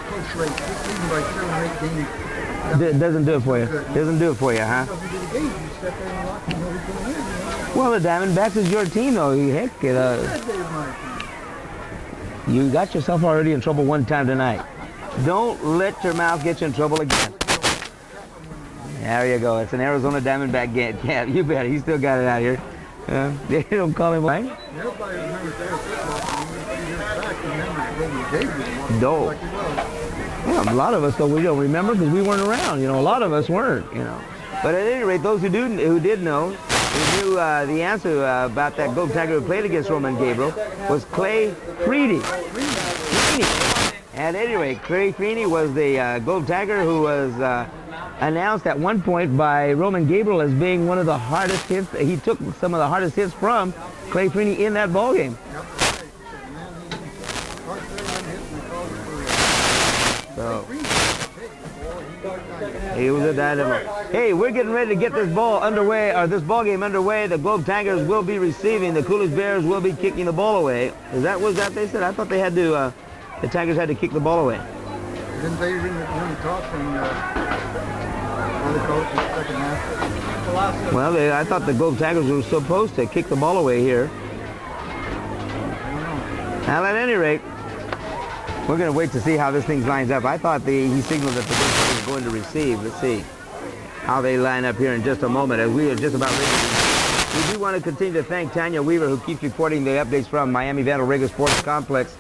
close race, just leading by 7 or 8 games. Doesn't do it for you. Doesn't do it for you, huh? Well, the Diamondbacks is your team, though. Heck, you got yourself already in trouble one time tonight. Don't let your mouth get you in trouble again. There you go. It's an Arizona Diamondback game. Yeah, you bet. He still got it out here. They don't call him right. Everybody remembers their football. No. Yeah, a lot of us, though, we don't remember because we weren't around. You know, a lot of us weren't, you know. But at any rate, those who did know, who knew the answer about that Globe Tiger who played against Roman Gabriel was Clay Freeney. At any rate, Clay Freeney was the Globe Tiger who was announced at one point by Roman Gabriel as being one of the hardest hits. He took some of the hardest hits from Clay Freeney in that ball game. So, he was a dynamo. Hey, we're getting ready to get this ball underway, or this ball game underway. The Globe Tigers will be receiving. The Coolidge Bears will be kicking the ball away. Was that they said? I thought they had to. The Tigers had to kick the ball away. Didn't they when he talked from the coach in the second half? Well, I thought the Globe Tigers were supposed to kick the ball away here. Now, at any rate, we're going to wait to see how this thing lines up. I thought he signaled that the Globe Tigers were going to receive. Let's see how they line up here in just a moment as we are just about ready to. We do want to continue to thank Tanya Weaver, who keeps reporting the updates from Miami Vandal Regal Sports Complex.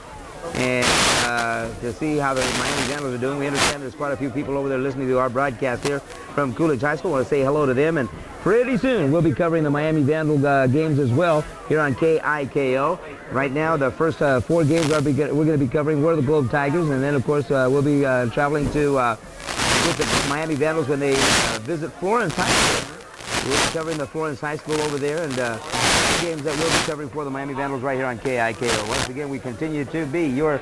And to see how the Miami Vandals are doing. We understand there's quite a few people over there listening to our broadcast here from Coolidge High School. I want to say hello to them, and pretty soon we'll be covering the Miami Vandal games as well here on KIKO. Right now, the first 4 games we're going to be covering were the Globe Tigers, and then of course we'll be traveling to with the Miami Vandals when they visit Florence High School. We'll be covering the Florence High School over there, and games that we'll be covering for the Miami Vandals right here on KIKO. Once again, we continue to be your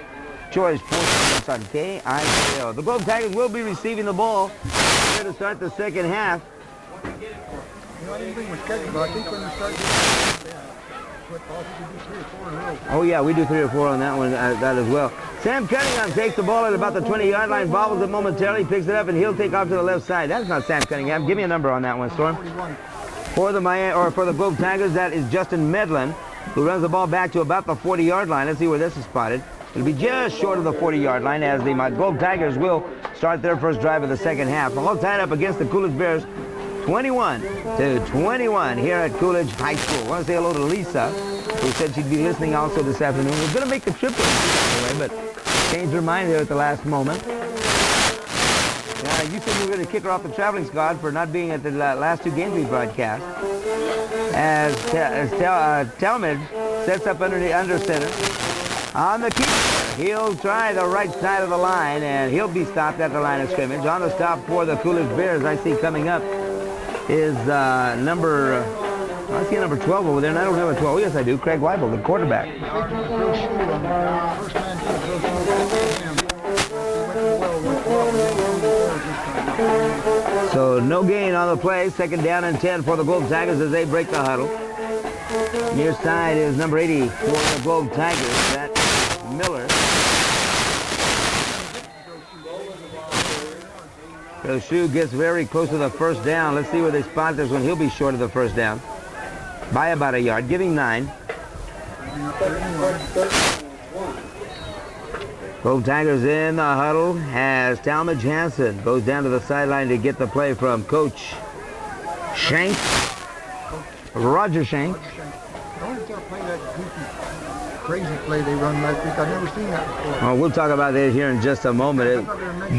choice sports on KIKO. The Globe Tigers will be receiving the ball here to start the second half. Oh yeah, we do 3 or 4 on that one, that as well. Sam Cunningham takes the ball at about the 20-yard line, bobbles it momentarily, picks it up, and he'll take off to the left side. That's not Sam Cunningham. Give me a number on that one, Storm. For the Globe Tigers, that is Justin Medlin, who runs the ball back to about the 40-yard line. Let's see where this is spotted. It'll be just short of the 40-yard line as the Globe Tigers will start their first drive of the second half. All tied up against the Coolidge Bears, 21-21 here at Coolidge High School. I want to say hello to Lisa, who said she'd be listening also this afternoon. We're going to make the trip, by the way, but changed her mind there at the last moment. You said you were going to kick her off the traveling squad for not being at the last 2 games we broadcast. As Talmadge sets up under center. On the keeper, he'll try the right side of the line, and he'll be stopped at the line of scrimmage. On the stop for the Coolidge Bears, I see coming up is number 12 over there, and I don't have a 12. Yes, I do. Craig Weibel, the quarterback. So no gain on the play. 2nd down and 10 for the Globe Tigers as they break the huddle. Near side is number 80 for the Globe Tigers. That's Miller. So Shu gets very close to the first down. Let's see where they spot this one. He'll be short of the first down by about a yard, giving 9. Globe Tigers in the huddle as Talmadge Hansen goes down to the sideline to get the play from Coach Shank, Roger Shank. Crazy play they run last week. I've never seen that before. Oh, we'll talk about that here in just a moment.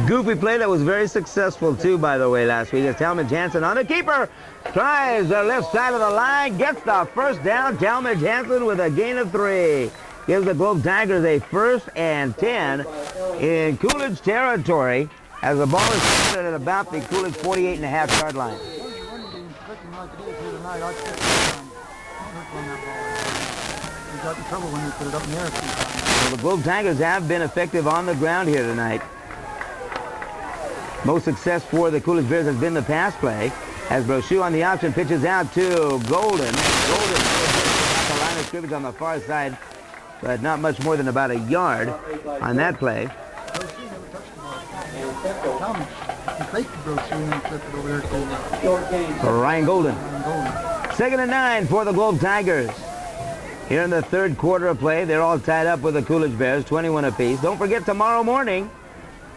Goofy play that was very successful too, by the way, last week. As Talmadge Hansen on the keeper, tries the left side of the line, gets the first down. Talmadge Hansen with a gain of 3. Gives the Globe Tigers a 1st and 10 in Coolidge territory as the ball is started at about the Coolidge 48.5-yard line. Well, the Globe Tigers have been effective on the ground here tonight. Most success for the Coolidge Bears has been the pass play as Brochu on the option pitches out to Golden. Golden at the line of scrimmage on the far side, but not much more than about a yard on that play. For Ryan Golden. 2nd and 9 for the Globe Tigers. Here in the 3rd quarter of play, they're all tied up with the Coolidge Bears, 21 apiece. Don't forget tomorrow morning,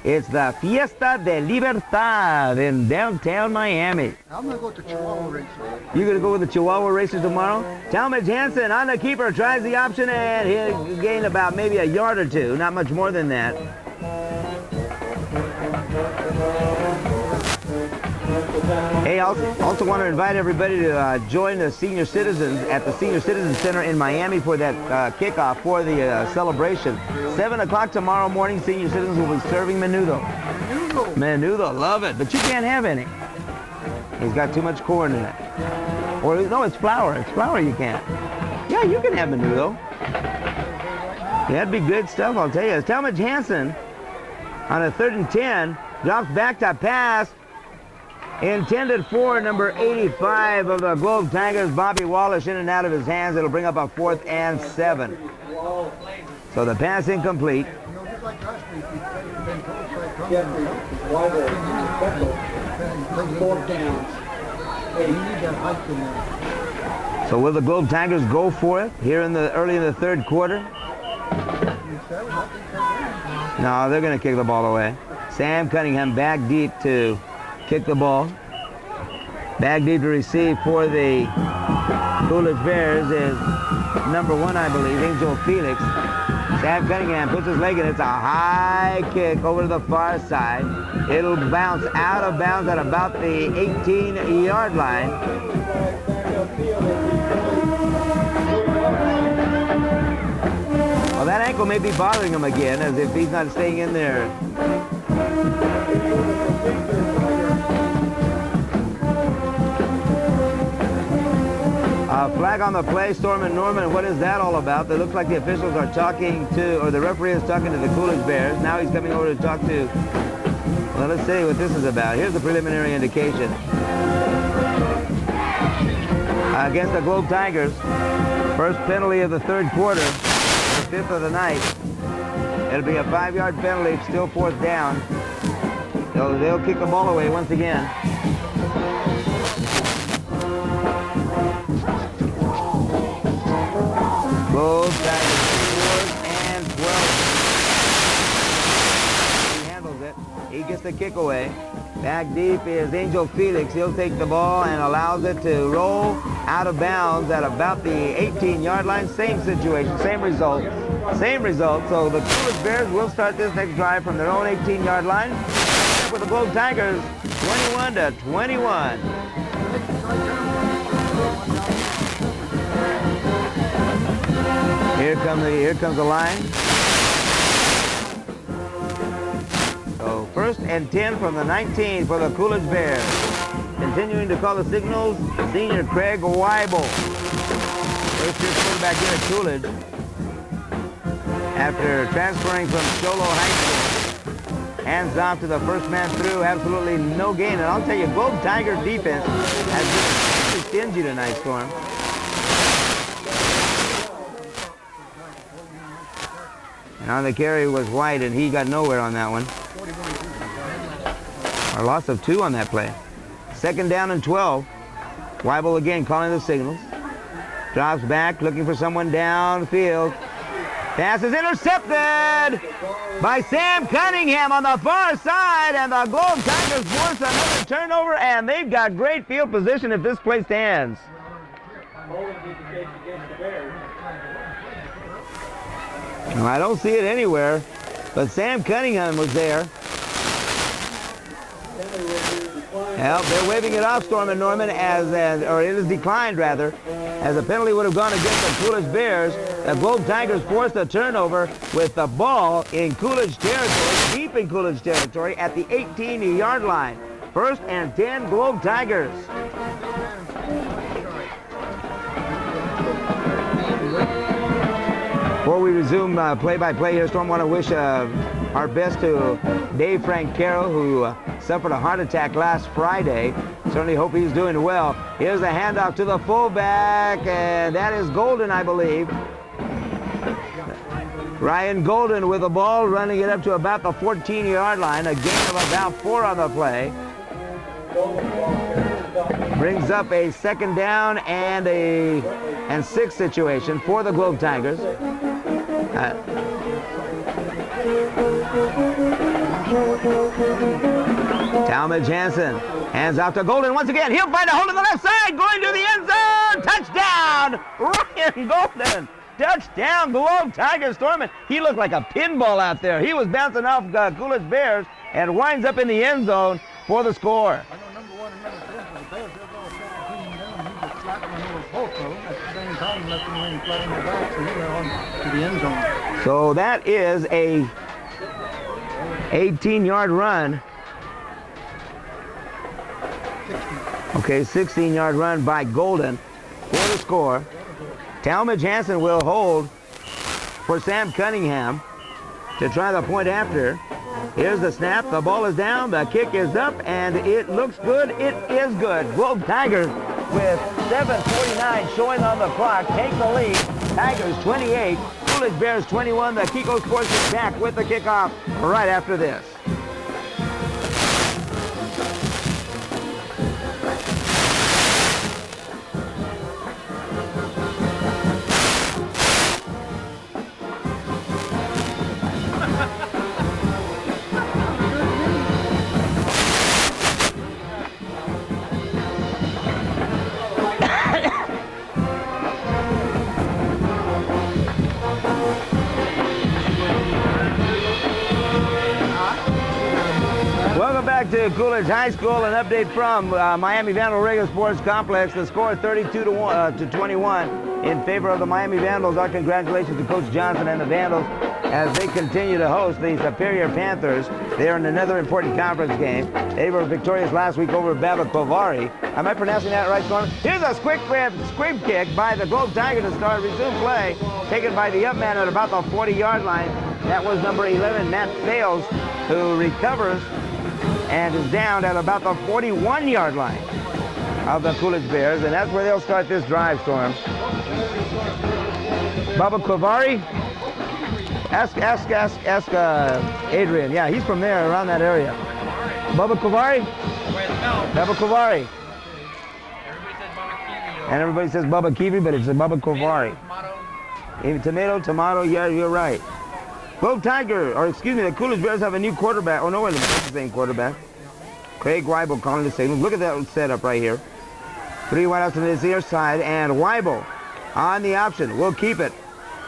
it's the Fiesta de Libertad in downtown Miami. I'm going to go with the Chihuahua Racers. You're going to go with the Chihuahua Racers tomorrow? Talmadge Hansen on the keeper, tries the option, and he'll gain about maybe a yard or 2, not much more than that. Hey, I also want to invite everybody to join the Senior Citizens at the Senior Citizens Center in Miami for that kickoff for the celebration. 7 o'clock tomorrow morning, Senior Citizens will be serving menudo. Menudo, love it, but you can't have any. He's got too much corn in it. Or no, it's flour. It's flour you can't. Yeah, you can have menudo. That'd be good stuff, I'll tell you. Talmadge Hansen on a 3rd and 10 drops back to pass. Intended for number 85 of the Globe Tigers, Bobby Wallace, in and out of his hands. It'll bring up a 4th and 7. So the pass incomplete. So will the Globe Tigers go for it here early in the 3rd quarter? No, they're going to kick the ball away. Sam Cunningham back deep to kick the ball. Back deep to receive for the Coolidge Bears is number 1, I believe, Angel Felix. Sam Cunningham puts his leg in. It's a high kick over to the far side. It'll bounce out of bounds at about the 18-yard line. Well, that ankle may be bothering him again, as if he's not staying in there. Flag on the play, Storm and Norman. What is that all about? It looks like the officials are talking to, or the referee is talking to the Coolidge Bears. Now he's coming over to talk to, well, let's see what this is about. Here's the preliminary indication. Against the Globe Tigers, first penalty of the 3rd quarter, the 5th of the night. It'll be a 5-yard penalty, still 4th down. They'll kick the ball away once again. Globe Tigers 4th and 12. He handles it. He gets the kick away. Back deep is Angel Felix. He'll take the ball and allows it to roll out of bounds at about the 18-yard line. Same situation, same result. Same result. So the Coolidge Bears will start this next drive from their own 18-yard line with the Globe Tigers 21-21. Here comes the line. So 1st and 10 from the 19 for the Coolidge Bears. Continuing to call the signals, senior Craig Weibel. First-year quarterback here at Coolidge. After transferring from Sholo High School. Hands off to the first man through, absolutely no gain. And I'll tell you, Globe Tiger defense has been stingy tonight, Storm. And on the carry was White, and he got nowhere on that one. A loss of 2 on that play. 2nd down and 12. Weibel again calling the signals. Drops back, looking for someone downfield. Pass is intercepted by Sam Cunningham on the far side, and the Globe Tigers force another turnover, and they've got great field position if this play stands. Well, I don't see it anywhere, but Sam Cunningham was there. Well, they're waving it off, Storm and Norman, or it is declined rather, as a penalty would have gone against the Coolidge Bears. The Globe Tigers forced a turnover with the ball in Coolidge territory, deep in Coolidge territory at the 18-yard line. 1st and 10, Globe Tigers. Before we resume play-by-play here, Storm, want to wish our best to Dave Francaro, who suffered a heart attack last Friday. Certainly hope he's doing well. Here's the handoff to the fullback, and that is Golden, I believe. Ryan Golden with the ball, running it up to about the 14-yard line. A gain of about 4 on the play. Brings up a 2nd down and 6 situation for the Globe Tigers. Talmadge Hansen hands off to Golden once again. He'll find a hole in the left side, going to the end zone. Touchdown, Ryan Golden. Touchdown, Globe Tigers, Storm. He looked like a pinball out there. He was bouncing off Coolidge Bears and winds up in the end zone for the score. I know number 1 and number flat one over both of them at the same time, left them laying flat on their backs, and they were on to the end zone. So that is a 18-yard run. 16. Okay, 16-yard run by Golden for the score. Talmadge Hansen will hold for Sam Cunningham to try the point after. Here's the snap. The ball is down. The kick is up, and it looks good. It is good. Globe Tigers with 7:49 showing on the clock take the lead. Tigers 28, Coolidge Bears 21. The Kiko Sports is back with the kickoff right after this. Welcome back to Coolidge High School. An update from Miami Vandal Reagan Sports Complex. The score 32 to 21 in favor of the Miami Vandals. Our congratulations to Coach Johnson and the Vandals as they continue to host the Superior Panthers. They are in another important conference game. They were victorious last week over Baba Kovari. Am I pronouncing that right, Norman? Here's a squib kick by the Globe Tigers to start resume play, taken by the up man at about the 40-yard line. That was number 11, Matt Fales, who recovers and is down at about the 41-yard line of the Coolidge Bears, and that's where they'll start this drive, Storm. Baba Kovari? Ask Adrian. Yeah, he's from there, around that area. Baba Kovari? Baba Kovari. And everybody says Baba Kiwi, but it's a Baba Kovari. Tomato, yeah, you're right. Globe Tiger, or excuse me, the Coolidge Bears have a new quarterback. Oh, no, wait a minute, it's the same quarterback. Craig Weibel calling the signal. Look at that setup right here. 3 wideouts to this near side, and Weibel on the option. We'll keep it.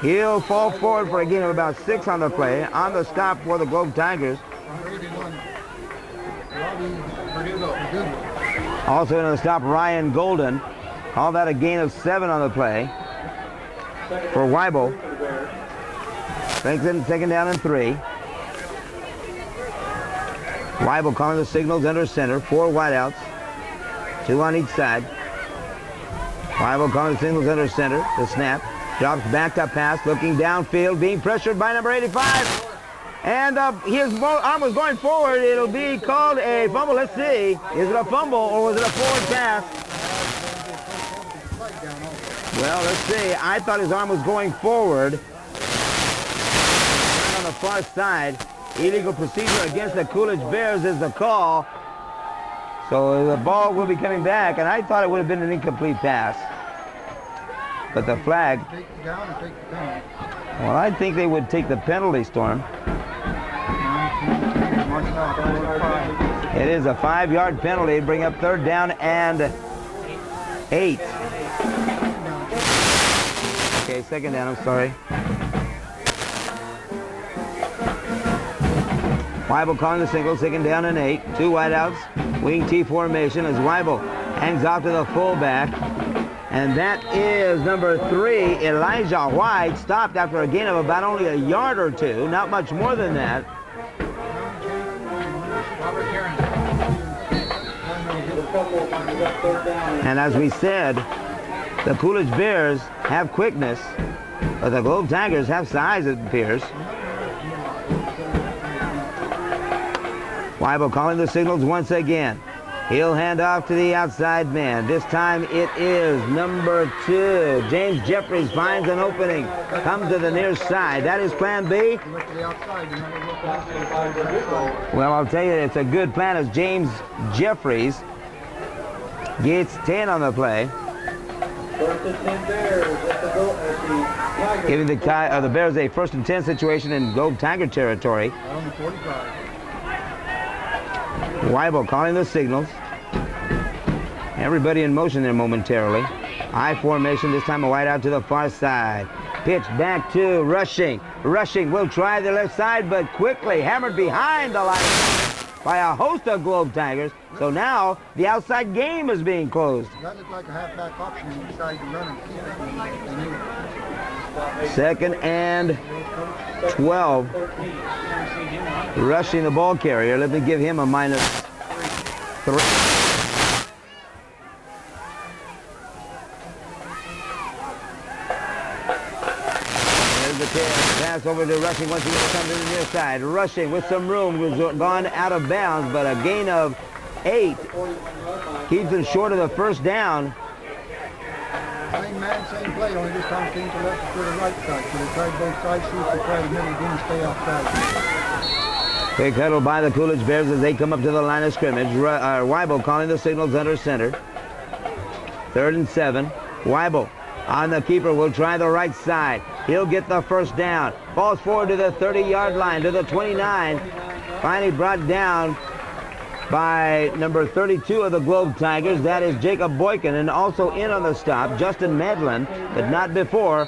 He'll fall forward for a gain of about 6 on the play. On the stop for the Globe Tigers. Also in the stop, Ryan Golden. All that a gain of 7 on the play for Weibel. Second down and 3. Weibel calling the signals under center. 4 wideouts. 2 on each side. Weibel calling the signals under center. The snap. Drops back to pass. Looking downfield. Being pressured by number 85. And his arm was going forward. It'll be called a fumble. Let's see. Is it a fumble or was it a forward pass? Well, let's see. I thought his arm was going forward. On the far side, illegal procedure against the Coolidge Bears is the call. So the ball will be coming back, and I thought it would have been an incomplete pass. But the flag. Take the down or take the penalty? Well, I think they would take the penalty, Storm. It is a 5-yard penalty. Bring up 3rd down and 8. Okay, 2nd down, I'm sorry. Weibel calling the single, 2nd down and 8. 2 wideouts, wing T formation as Weibel hangs off to the fullback. And that is number 3, Elijah White, stopped after a gain of about only a yard or 2, not much more than that. And as we said, the Coolidge Bears have quickness, but the Globe Tigers have size, it appears. Weibel calling the signals once again. He'll hand off to the outside man. This time it is number 2. James Jeffries finds an opening. Comes to the near side. That is plan B. Well, I'll tell you, it's a good plan as James Jeffries gets 10 on the play. Giving the Bears a 1st and 10 situation in Globe Tiger territory. Weibel calling the signals. Everybody in motion there momentarily. I formation, this time a wide out to the far side. Pitch back to Rushing. Rushing will try the left side, but quickly hammered behind the line by a host of Globe Tigers. So now the outside game is being closed. That looked like a halfback option. He decided to run and keep it. 2nd and 12. Rushing the ball carrier. Let me give him a -3. Pass over to Rushing once he gets come to the near side. Rushing with some room was gone out of bounds, but a gain of 8 keeps him short of the first down. Same man, same play, only this time came to left to the right side. So they tried both sides, see if they tried to middle, didn't stay outside. Big huddle by the Coolidge Bears as they come up to the line of scrimmage. Weibel calling the signals under center. 3rd and 7. Weibel on the keeper will try the right side. He'll get the first down. Falls forward to the 30-yard line, to the 29. Finally brought down by number 32 of the Globe Tigers. That is Jacob Boykin, and also in on the stop, Justin Medlin, but not before.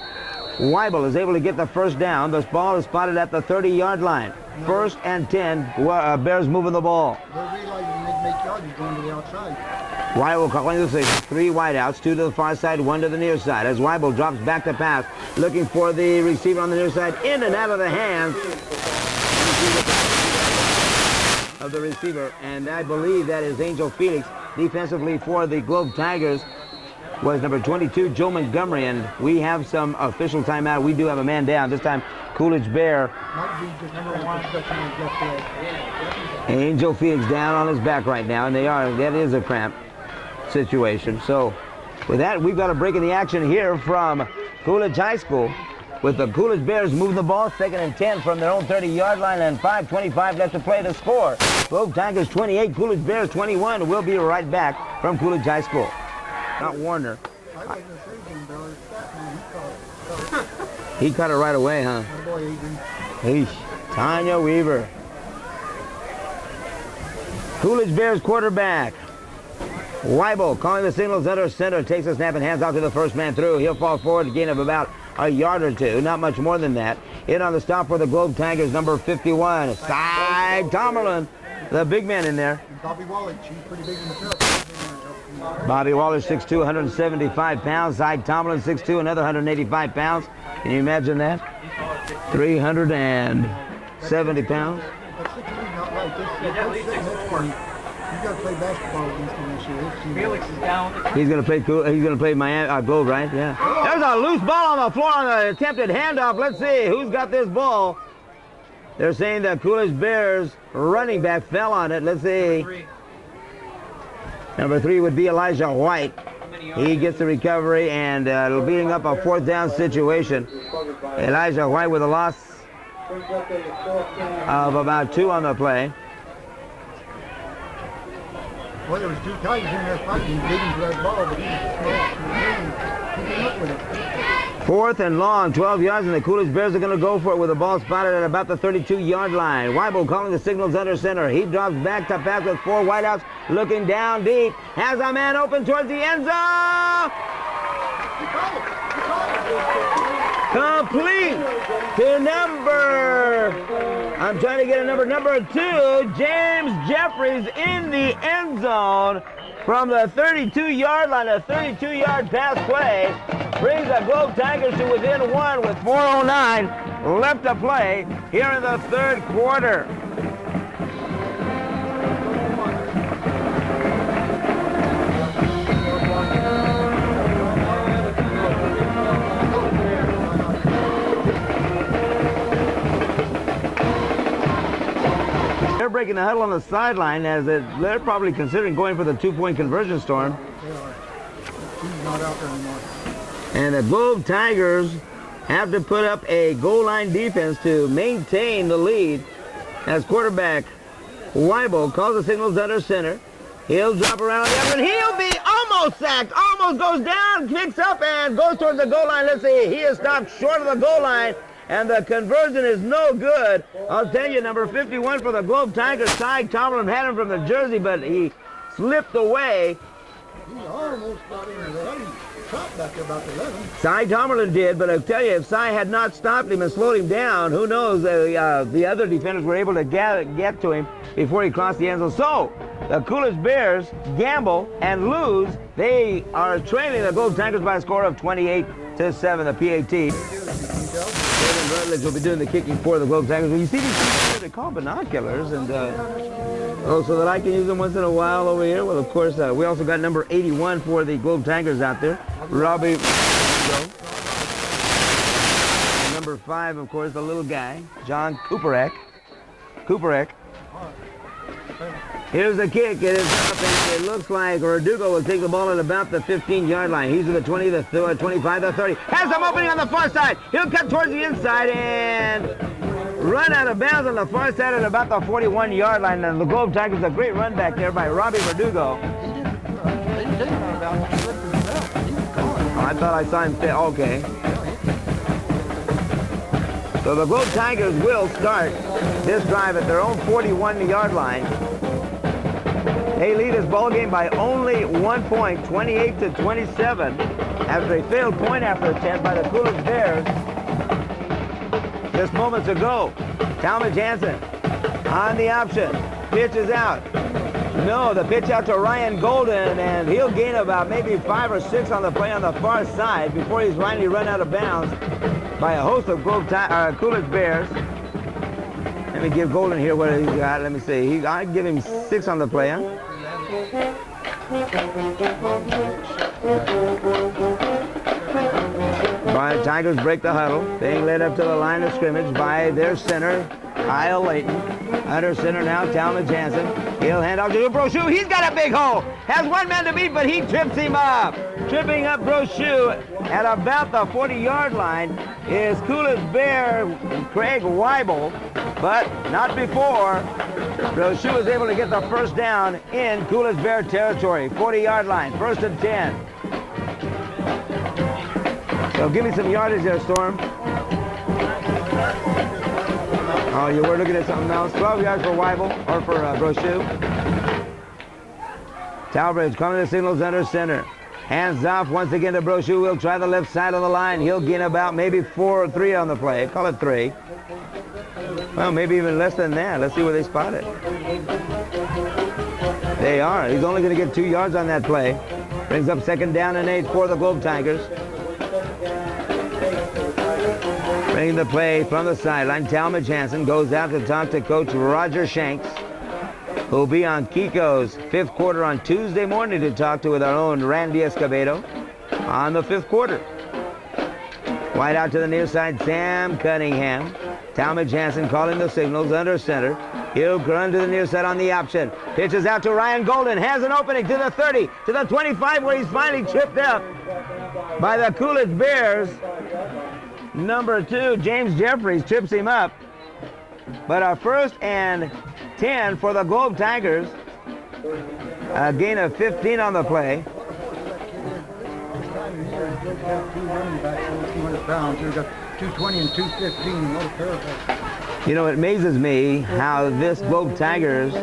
Weibel is able to get the first down. This ball is spotted at the 30-yard line. 1st and 10, Bears moving the ball. They're realizing they make yards going to the outside. Weibel calling the signal. 3 wideouts, 2 to the far side, 1 to the near side. As Weibel drops back to pass, looking for the receiver on the near side, in and out of the hands of the receiver. And I believe that is Angel Felix. Defensively for the Globe Tigers was number 22, Joe Montgomery. And we have some official timeout. We do have a man down. This time, Coolidge Bear. Angel Felix down on his back right now, and that is a cramp situation. So with that, we've got a break in the action here from Coolidge High School with the Coolidge Bears moving the ball. 2nd and 10 from their own 30-yard line, and 5:25 left to play. The score, Globe Tigers 28, Coolidge Bears 21. We'll be right back from Coolidge High School. Not Warner. He caught it right away, huh? Hey, Tanya Weaver. Coolidge Bears quarterback Weibel calling the signals under center, takes a snap and hands off to the first man through. He'll fall forward, a gain of about a yard or two, not much more than that. In on the stop for the Globe Tigers, number 51, Cy Tomerlin, the big man in there. Bobby Wallace, he's pretty big in the field. Bobby Waller, 6'2", 175 pounds. Cy Tomlin, 6'2", another 185 pounds. Can you imagine that? 370 pounds. That's 6 feet, not right. This you got to play basketball against him this year. Felix is down. He's gonna play Miami Globe, right? Yeah. There's a loose ball on the floor on the attempted handoff. Let's see who's got this ball. They're saying that Coolidge Bears running back fell on it. Let's see. Number 3 would be Elijah White. He gets the recovery, and it'll being up a 4th down situation. Elijah White with a loss of about 2 on the play. Well, there was 2 Tigers in there fighting, digging for that ball, but he came up with it. 4th and long, 12 yards, and the Coolidge Bears are going to go for it with the ball spotted at about the 32-yard line. Weibel calling the signals under center. He drops back to pass with 4 wideouts, looking down deep. Has a man open towards the end zone. Complete to I'm trying to get a number 2, James Jeffries in the end zone from the 32-yard line. A 32-yard pass play brings the Globe Tigers to within 1 with 4:09 left to play here in the 3rd quarter. They're breaking the huddle on the sideline as they're probably considering going for the 2-point conversion storm. They are. He's not out there anymore. And the Globe Tigers have to put up a goal line defense to maintain the lead as quarterback Weibel calls the signals under center. He'll drop around the other, and he'll be almost sacked, almost goes down, kicks up, and goes towards the goal line. Let's see, he is stopped short of the goal line, and the conversion is no good. I'll tell you, number 51 for the Globe Tigers, Cy Tomlin had him from the jersey, but he slipped away. He almost Cy Tomerlin did, but I'll tell you, if Cy had not stopped him and slowed him down, who knows, the other defenders were able to get to him before he crossed the end zone. So, the Coolidge Bears gamble and lose. They are trailing the Globe Tigers by a score of 28-7, the PAT. David Rutledge will be doing the kicking for the Globe Tigers. Well, you see these things, they call binoculars, and so that I can use them once in a while over here. Well, of course, we also got number 81 for the Globe Tigers out there, Robbie. And number 5, of course, the little guy, John Cooperek. Here's the kick. It is up, and it looks like Verdugo will take the ball at about the 15-yard line. He's at the 20, the 25, the 30. Has some opening on the far side. He'll cut towards the inside and run out of bounds on the far side at about the 41-yard line. And the Globe Tigers, a great run back there by Robbie Verdugo. Oh, I thought I saw him say, okay. So the Globe Tigers will start this drive at their own 41-yard line. They lead this ball game by only 1 point, 28-27, after a failed point after attempt by the Coolidge Bears just moments ago. Talmadge Hansen on the option. Pitch is out. No, the pitch out to Ryan Golden, and he'll gain about maybe 5 or 6 on the play on the far side before he's finally run out of bounds by a host of Coolidge Bears. Let me give Golden here what he's got. Let me see. I'd give him 6 on the play, huh? Tigers break the huddle, being led up to the line of scrimmage by their center, Kyle Layton. Under center now, Talmadge Hansen. He'll hand off to Brochu. He's got a big hole. Has one man to beat, but he trips him up. Tripping up Brochu at about the 40-yard line is Coolidge Bear Craig Weibel, but not before Brochu was able to get the first down in Coolidge Bear territory. 40-yard line, 1st and 10. So give me some yardage there, Storm. Oh, you were looking at something else. 12 yards for Weibel, or for Brochu. Talbridge coming to signals under center. Hands off once again to Brochu. We'll try the left side of the line. He'll gain about maybe 4 or 3 on the play. Call it 3. Well, maybe even less than that. Let's see where they spot it. They are. He's only going to get 2 yards on that play. Brings up 2nd down and 8 for the Globe Tigers. Bringing the play from the sideline, Talmadge Hansen goes out to talk to Coach Roger Shanks, who'll be on Kiko's 5th quarter on Tuesday morning to talk to with our own Randy Escobedo on the 5th quarter. Wide out to the near side, Sam Cunningham. Talmadge Hansen calling the signals under center. He'll run to the near side on the option. Pitches out to Ryan Golden. Has an opening to the 30, to the 25, where he's finally tripped up by the Coolidge Bears. Number 2, James Jeffries, trips him up. But a 1st and 10 for the Globe Tigers. A gain of 15 on the play. We've got 220 and 215. What a pair. You know, it amazes me how this Globe Tigers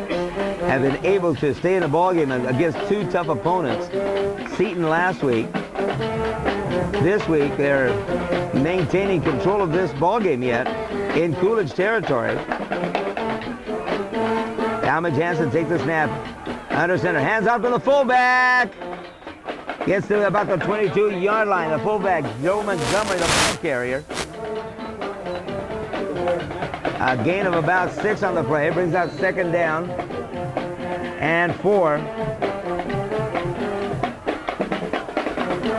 have been able to stay in the ballgame against 2 tough opponents. Seton last week. This week, they're maintaining control of this ballgame yet in Coolidge territory. Talmadge Hansen takes the snap. Under center, hands off to the fullback. Gets to about the 22-yard line. The fullback, Joe Montgomery, the ball carrier. A gain of about 6 on the play. Brings out 2nd down and 4.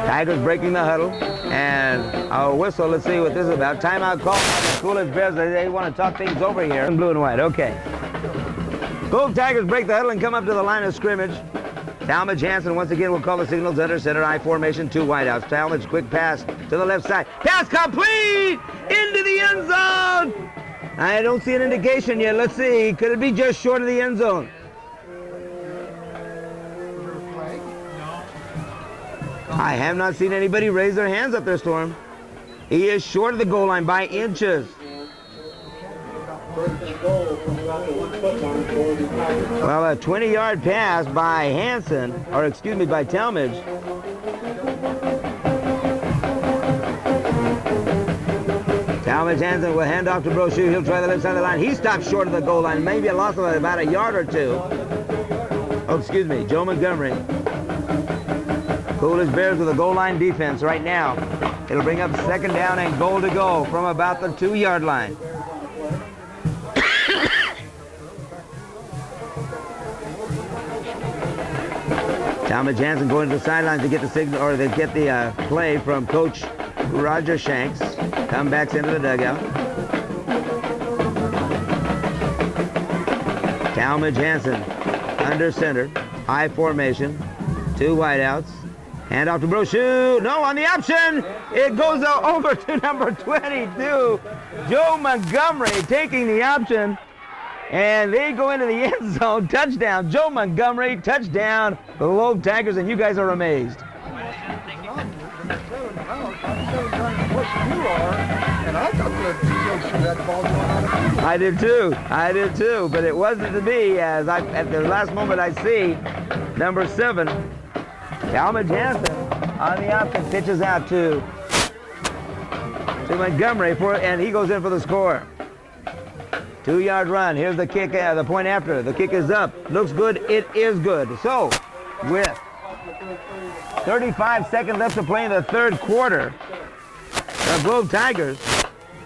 Tigers breaking the huddle. And a whistle. Let's see what this is about. Timeout call by the Coolidge Bears. They want to talk things over here. In blue and white. Okay. Globe Tigers break the huddle and come up to the line of scrimmage. Talmadge Hansen once again will call the signals under center. I formation, 2 wideouts. Talmadge, quick pass to the left side. Pass complete into the end zone. I don't see an indication yet. Let's see. Could it be just short of the end zone? I have not seen anybody raise their hands up there, Storm. He is short of the goal line by inches. Well, a 20-yard pass by Hansen, or excuse me, by Talmadge. Talmadge Hansen will hand off to Brochu. He'll try the left side of the line. He stops short of the goal line. Maybe a loss of about a yard or two. Oh, excuse me, Joe Montgomery. Coolidge Bears with a goal line defense right now. It'll bring up second down and goal to go from about the 2-yard line. Talmadge Hansen going to the sidelines to get the signal, or to get the play from Coach Roger Shanks. Comebacks into the dugout. Talmadge Hansen under center, high formation, 2 wideouts. Hand off to Brochu. No, on the option. It goes over to number 22, Joe Montgomery, taking the option. And they go into the end zone. Touchdown, Joe Montgomery. Touchdown, the Globe Tigers, and you guys are amazed. I did too, but it wasn't to be, as at the last moment I see number 7, Talmadge Hansen on the option, pitches out to Montgomery, and he goes in for the score. 2-yard run. Here's the kick, the point after. The kick is up. Looks good. It is good. So, with 35 seconds left to play in the third quarter, the Globe Tigers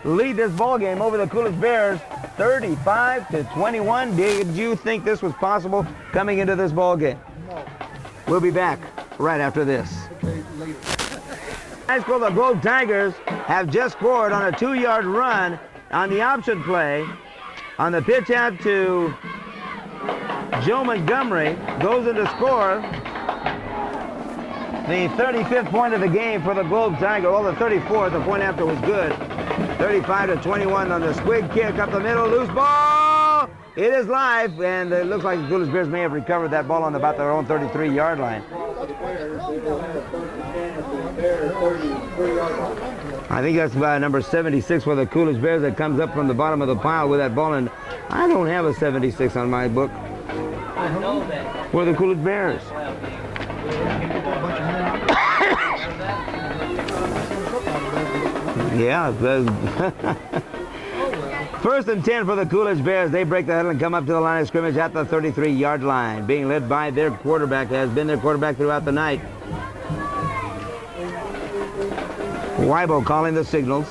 lead this ball game over the Coolidge Bears 35-21. Did you think this was possible coming into this ball game? No. We'll be back right after this. Okay, later. High school, the Globe Tigers have just scored on a 2-yard run on the option play. On the pitch out to Joe Montgomery, goes in to score the 35th point of the game for the Globe Tiger. Well, the 34th, the point after was good. 35-21 on the squig kick up the middle, loose ball. It is live, and it looks like the Coolidge Bears may have recovered that ball on about their own 33-yard line. I think that's number 76 for the Coolidge Bears that comes up from the bottom of the pile with that ball, and I don't have a 76 on my book. I know that. For the Coolidge Bears. Yeah. First and 10 for the Coolidge Bears. They break the huddle and come up to the line of scrimmage at the 33-yard line, being led by their quarterback, has been their quarterback throughout the night. Weibo calling the signals.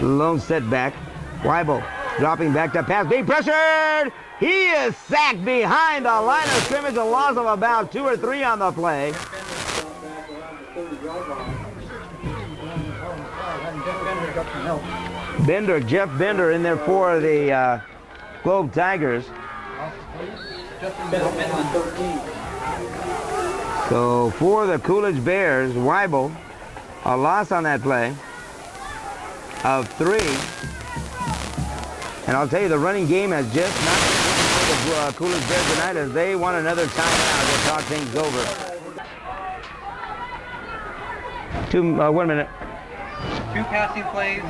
Lone setback. Weibo dropping back to pass. Being pressured. He is sacked behind the line of scrimmage. A loss of about 2 or 3 on the play. Jeff Bender in there for the Globe Tigers. So for the Coolidge Bears, Weibo, a loss on that play of 3. And I'll tell you, the running game has just not been for the Coolidge Bears tonight, as they want another timeout to talk things over. 1 minute. 2 passing plays.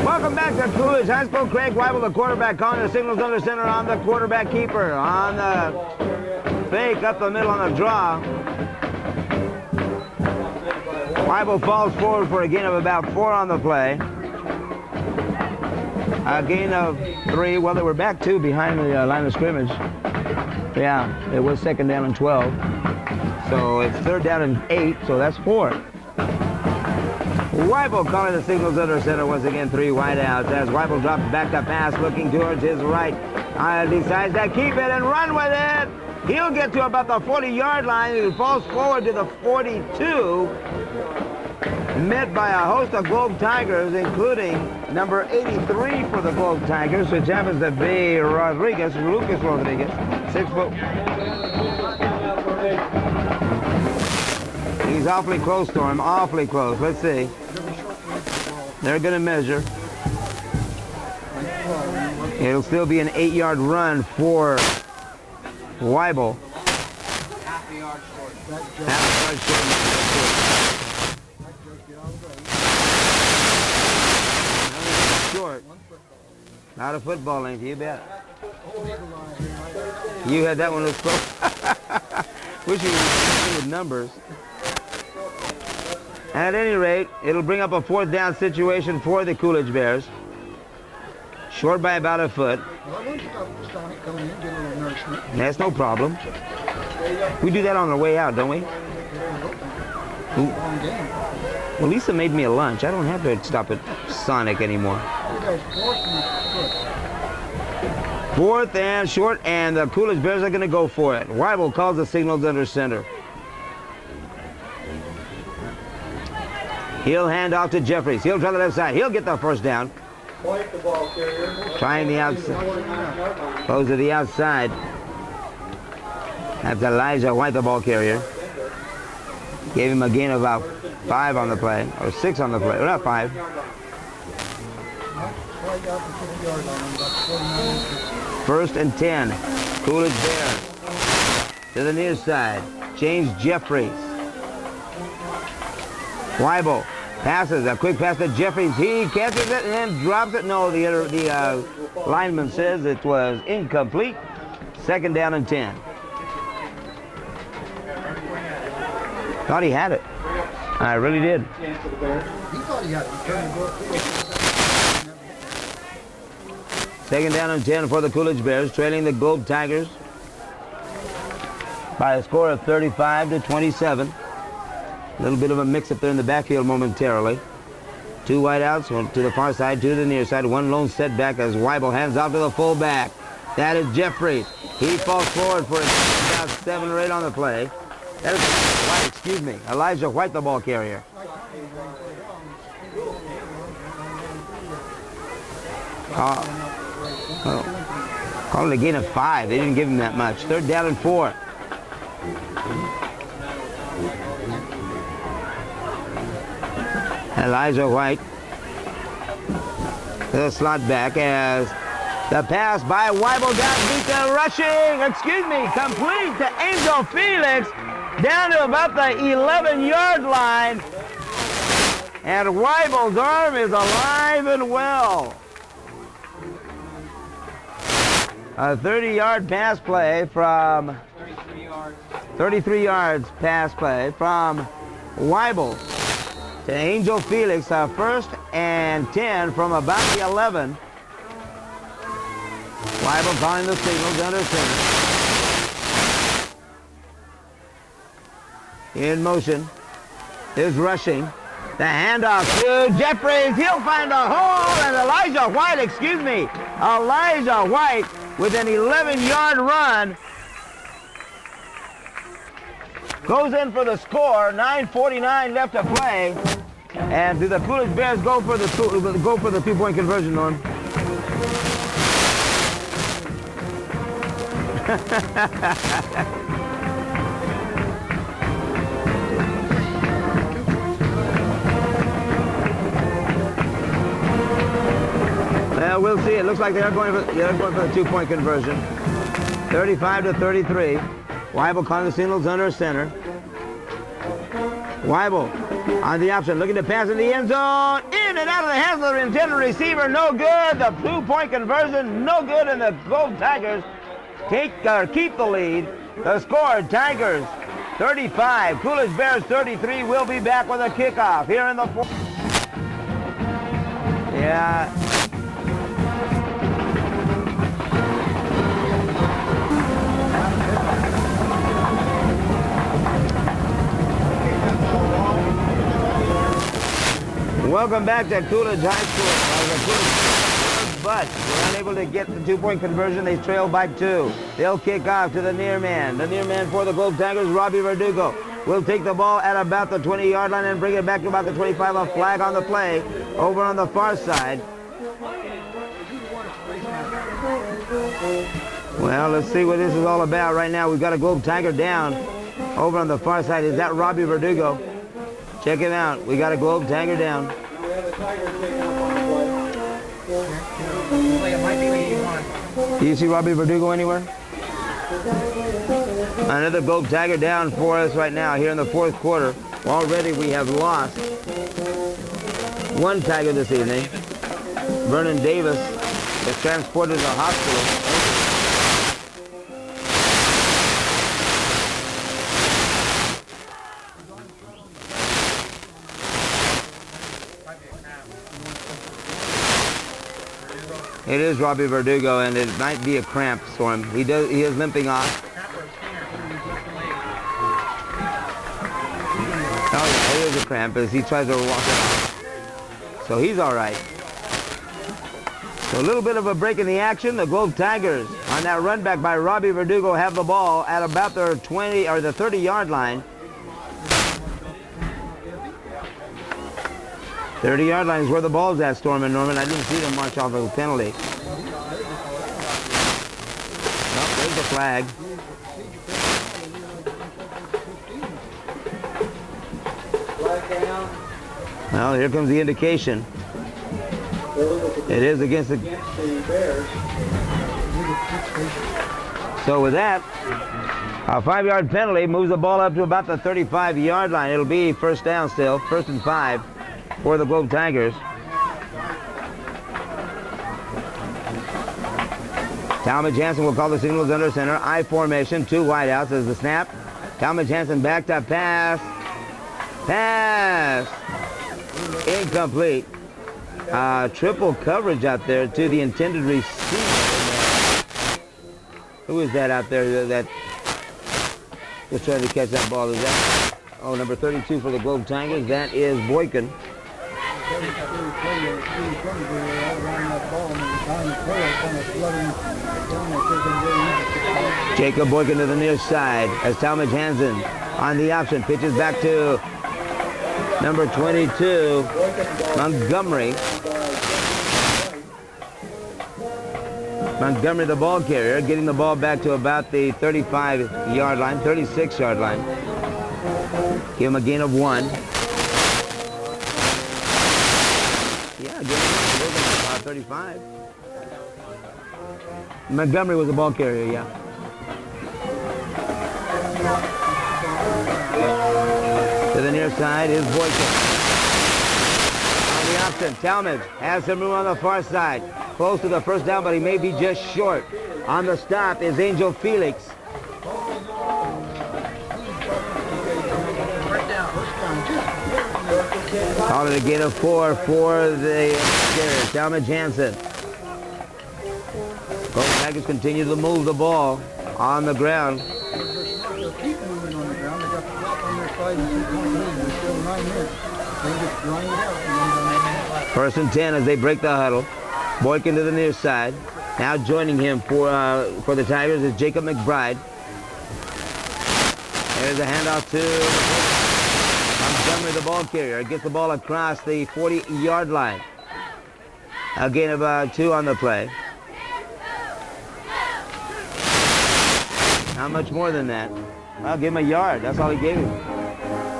Welcome back to Coolidge High School. Craig Weibel, the quarterback, calling the signals under center on the quarterback keeper. On the fake up the middle on the draw. Weibel falls forward for a gain of about 4 on the play. A gain of 3. Well, they were back 2 behind the line of scrimmage. Yeah, it was second down and 12. So it's third down and 8, so that's 4. Weibel calling the signals under center once again, 3 wideouts as Weibel drops back to pass, looking towards his right. Decides to keep it and run with it. He'll get to about the 40-yard line. He falls forward to the 42. Met by a host of Globe Tigers, including number 83 for the Globe Tigers, which happens to be Lucas Rodriguez, 6 foot. He's awfully close to him, awfully close. Let's see. They're going to measure. It'll still be an 8-yard run for Weibel. Half a yard short. Half a yard short. Not a football length, you bet. You had that one as close. Wish you were with numbers. At any rate, it'll bring up a 4th down situation for the Coolidge Bears. Short by about a foot. That's no problem. We do that on the way out, don't we? Ooh. Well, Lisa made me a lunch. I don't have to stop at Sonic anymore. 4th and short, and the Coolidge Bears are going to go for it. Weibel calls the signals under center. He'll hand off to Jeffries. He'll try the left side. He'll get the 1st down. Point the ball carrier. Trying the outside. Goes to the outside. That's Elijah White, the ball carrier. Gave him a gain of about 5 on the play, or 6 on the play. Well, not 5. 1st and 10. Coolidge Bears. To the near side. James Jeffries. Weibel passes a quick pass to Jeffries. He catches it and then drops it. No, the lineman says it was incomplete. 2nd down and 10. Thought he had it. I really did. He thought he had it. 2nd down and 10 for the Coolidge Bears, trailing the Globe Tigers by a score of 35-27. A little bit of a mix-up there in the backfield momentarily. 2 wideouts, one to the far side, 2 to the near side. 1 lone setback as Weibel hands off to the fullback. That is Jeffries. He falls forward for about 7 or 8 on the play. That is White, excuse me. Elijah White, the ball carrier. Called it a gain of 5. They didn't give him that much. 3rd down and 4. Elijah White to the slot back as the pass by Weibel got beat to rushing, complete to Angel Felix down to about the 11-yard line. And Weibel's arm is alive and well. A 30-yard pass play from 33 yards pass play from Weibel to Angel Felix, 1st and 10 from about the 11. Weibel calling the signals under center. In motion is rushing. The handoff to Jeffries. He'll find a hole, and Elijah White with an 11-yard run goes in for the score. 9:49 left to play. And do the Coolidge Bears go for the 2-point conversion, Norm? Well, we'll see. It looks like they're going for the 2-point conversion. 35-33. Weibel calling the signals under center. Weibel on the option, looking to pass in the end zone. In and out of the hands of the intended receiver. No good. The 2-point conversion, no good. And the Globe Tigers keep the lead. The score, Tigers 35, Coolidge Bears 33. We'll be back with a kickoff here in the 4th. Yeah. Welcome back to Coolidge High School. But we're unable to get the 2-point conversion. They trail by 2. They'll kick off to the near man. The near man for the Globe Tigers, Robbie Verdugo, will take the ball at about the 20-yard line and bring it back to about the 25. A flag on the play over on the far side. Well, let's see what this is all about right now. We've got a Globe Tiger down Over on the far side, is that Robbie Verdugo? Check him out. We got a Globe Tiger down. Do you see Robbie Verdugo anywhere? Another Globe Tiger down for us right now here in the fourth quarter. Already we have lost one tiger this evening. Vernon Davis is transported to the hospital. It is Robbie Verdugo, and it might be a cramp for him. He is limping off. Oh yeah, it is a cramp as he tries to walk it off. So he's all right. So a little bit of a break in the action. The Globe Tigers on that run back by Robbie Verdugo have the ball at about their 20 or the 30-yard line. 30-yard line is where the ball's at, Storm and Norman. I didn't see them march off of a penalty. Oh, there's the flag. Well, here comes the indication. It is against the Bears. So with that, a 5-yard penalty moves the ball up to about the 35-yard line. It'll be first down still, 1st and 5 for the Globe Tigers. Talmadge Hansen will call the signals under center. I formation, 2 wideouts as the snap. Talmadge Hansen backed up pass. Pass. Incomplete. Triple coverage out there to the intended receiver. Who is that out there that just trying to catch that ball? Is that, oh, number 32 for the Globe Tigers? That is Boykin. Jacob Boykin to the near side as Talmadge Hansen on the option. Pitches back to number 22, Montgomery. Montgomery, the ball carrier, getting the ball back to about the 35-yard line, 36-yard line. Give him a gain of 1. Yeah, give him about 35. Montgomery was the ball carrier, yeah. To the near side is Boykin. On the option, Talmadge has some room on the far side. Close to the first down, but he may be just short. On the stop is Angel Felix. Call it a gain of 4 for the carrier, Talmadge Hansen. Both Tigers continue to move the ball on the ground. First and 10 as they break the huddle. Boykin to the near side. Now joining him for the Tigers is Jacob McBride. There's a handoff to Montgomery, the ball carrier. Gets the ball across the 40-yard line. A gain of 2 on the play. Not much more than that. I'll give him a yard. That's all he gave him.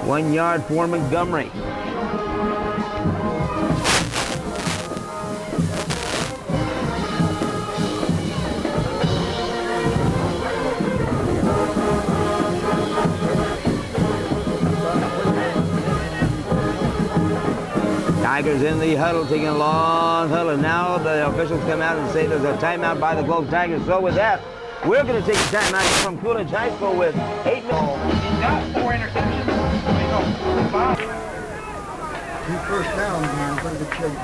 1 yard for Montgomery. Tigers in the huddle, taking a long huddle, and now the officials come out and say there's a timeout by the Globe Tigers. So with that, we're going to take a timeout from Coolidge High School with 8 minutes. He's got 4 interceptions. No, 5. 2 first downs, man. Pretty good shape.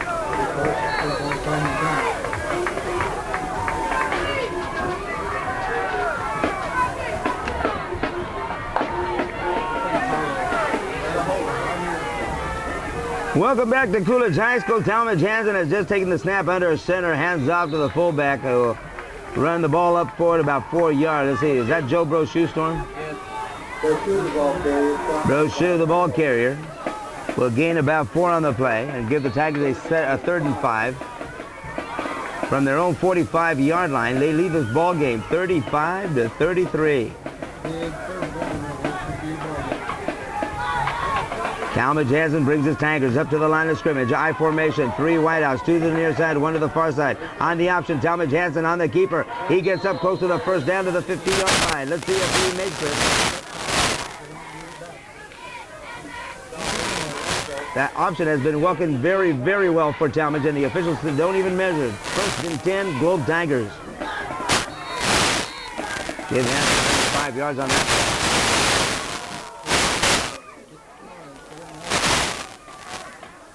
Welcome back to Coolidge High School. Talmadge Hansen has just taken the snap under center, hands off to the fullback who will run the ball up forward about 4 yards. Let's see, is that Joe Brochu, Storm? Yes. Brochu, the ball carrier. Brochu, the ball carrier, will gain about 4 on the play and give the Tigers a 3rd and 5. From their own 45-yard line, they lead this ball game 35-33. Big third down. Talmadge Hansen brings his Tigers up to the line of scrimmage. I formation, 3 wideouts, 2 to the near side, 1 to the far side. On the option, Talmadge Hansen on the keeper. He gets up close to the first down to the 50-yard line. Let's see if he makes it. That option has been working very, very well for Talmadge, and the officials don't even measure it. 1st and 10, Globe Tigers. Give Hansen 5 yards on that.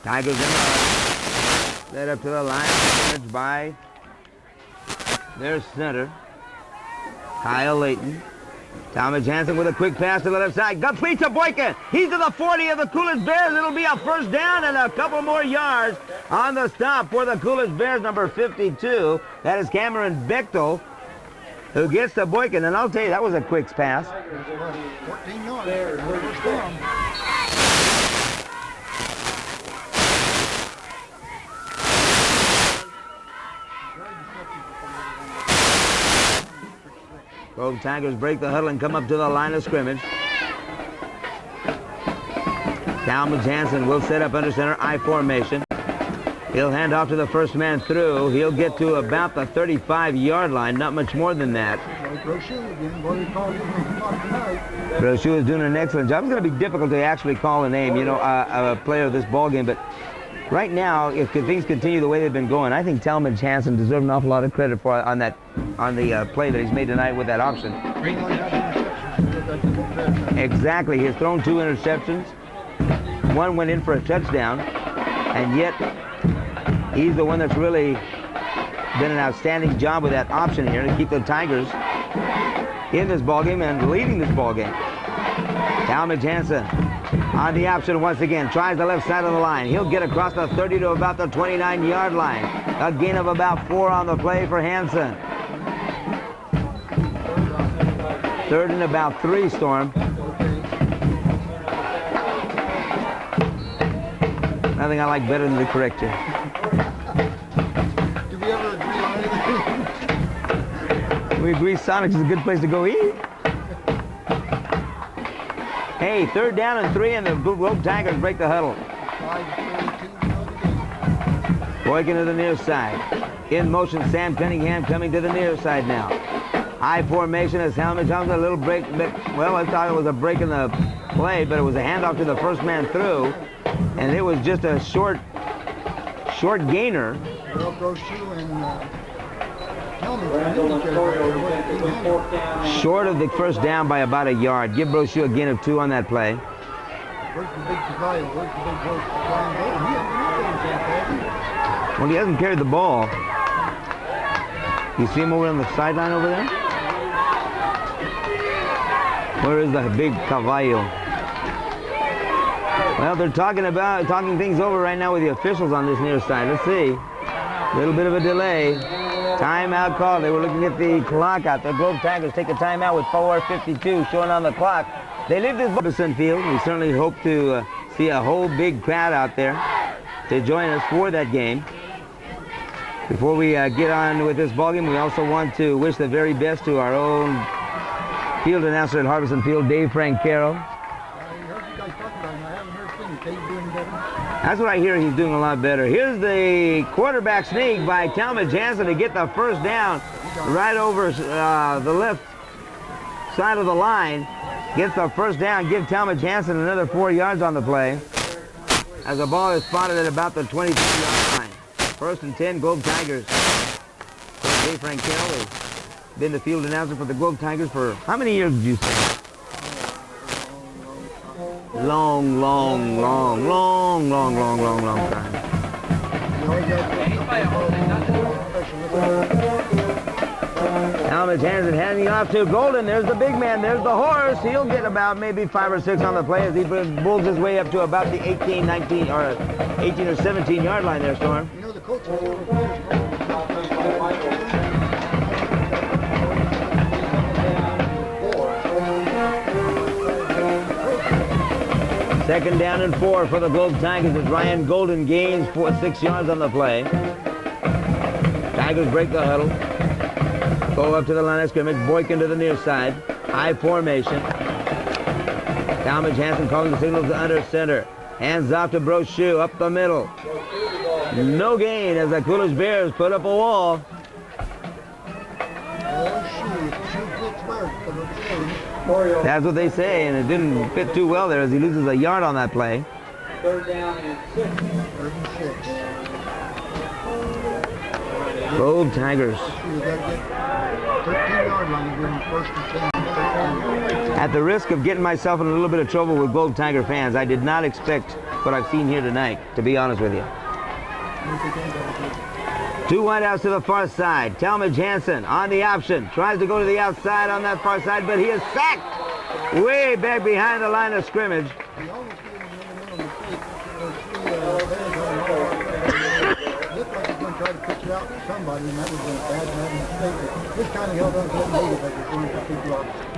Tigers in the led up to the line by their center, Kyle Layton. Talmadge Hansen with a quick pass to the left side. Complete to Boykin. He's to the 40 of the Coolidge Bears. It'll be a first down and a couple more yards on the stop for the Coolidge Bears, number 52. That is Cameron Bechtel, who gets to Boykin. And I'll tell you, that was a quick pass. 14 yards. First down. Both Tigers break the huddle and come up to the line of scrimmage. Talmadge Hansen will set up under center, I formation. He'll hand off to the first man through. He'll get to about the 35-yard line, not much more than that. Brochu is doing an excellent job. It's going to be difficult to actually call a name, a player of this ball game, but right now, if things continue the way they've been going, I think Talmadge Hansen deserves an awful lot of credit for on the play that he's made tonight with that option. Exactly. He's thrown 2 interceptions. 1 went in for a touchdown, and yet he's the one that's really done an outstanding job with that option here to keep the Tigers in this ballgame and leading this ballgame. Talmadge Hansen on the option once again, tries the left side of the line. He'll get across the 30 to about the 29-yard line. A gain of about 4 on the play for Hansen. 3rd and about 3, Storm. Nothing I like better than to correct you. Do we ever agree on anything? We agree Sonic's is a good place to go eat. Hey, 3rd down and 3, and the Globe Tigers break the huddle. Boykin to the near side. In motion, Sam Cunningham coming to the near side now. I formation as Talmadge Hansen, a little break. Well, I thought it was a break in the play, but it was a handoff to the first man through, and it was just a short gainer. Well, Brochu and short of the first down by about a yard. Give Brochu a gain of 2 on that play. Well, he hasn't carried the ball. You see him over on the sideline over there? Where is the big Cavallo? Well, they're talking things over right now with the officials on this near side. Let's see. A little bit of a delay. Timeout call. They were looking at the clock out. The Globe Tigers take a timeout with 4:52 showing on the clock. They leave this Robinson Field. We certainly hope to see a whole big crowd out there to join us for that game. Before we get on with this ballgame, we also want to wish the very best to our own field announcer at Harbison Field, Dave Francaro. That's what I hear. He's doing a lot better. Here's the quarterback sneak by Talmadge Hansen to get the first down right over the left side of the line. Gets the first down. Give Talmadge Hansen another 4 yards on the play as the ball is spotted at about the 22-yard line. 1st and 10, Globe Tigers. Dave Francaro has been the field announcer for the Globe Tigers for how many years did you say? Long time. Talmadge Hansen handing off to Golden. There's the big man. There's the horse. He'll get about maybe 5 or 6 on the play as he bulls his way up to about the 18 or 17-yard line there, Storm. You know, the coach Second down and 4 for the Globe Tigers as Ryan Golden gains 6 yards on the play. Tigers break the huddle. Go up to the line of scrimmage. Boykin to the near side. I formation. Talmadge Hansen calling the signals to under center. Hands off to Brochu up the middle. No gain as the Coolidge Bears put up a wall. That's what they say, and it didn't fit too well there as he loses a yard on that play. Third down and 6. Gold Tigers. At the risk of getting myself in a little bit of trouble with Gold Tiger fans, I did not expect what I've seen here tonight, to be honest with you. Two wideouts to the far side. Talmadge Hansen on the option. Tries to go to the outside on that far side, but he is sacked way back behind the line of scrimmage.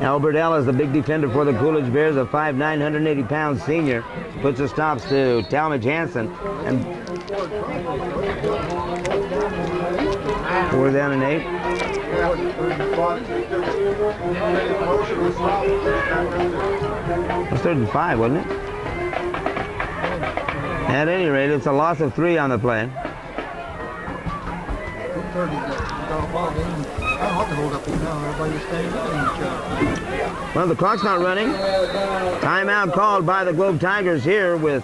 Albert Ellis, the big defender for the Coolidge Bears, a 5'9", 180-pound senior, puts the stops to Talmadge Hansen. And 4th down and 8. It was 3rd and 5, wasn't it? At any rate, it's a loss of 3 on the play. Well, the clock's not running. Timeout called by the Globe Tigers here with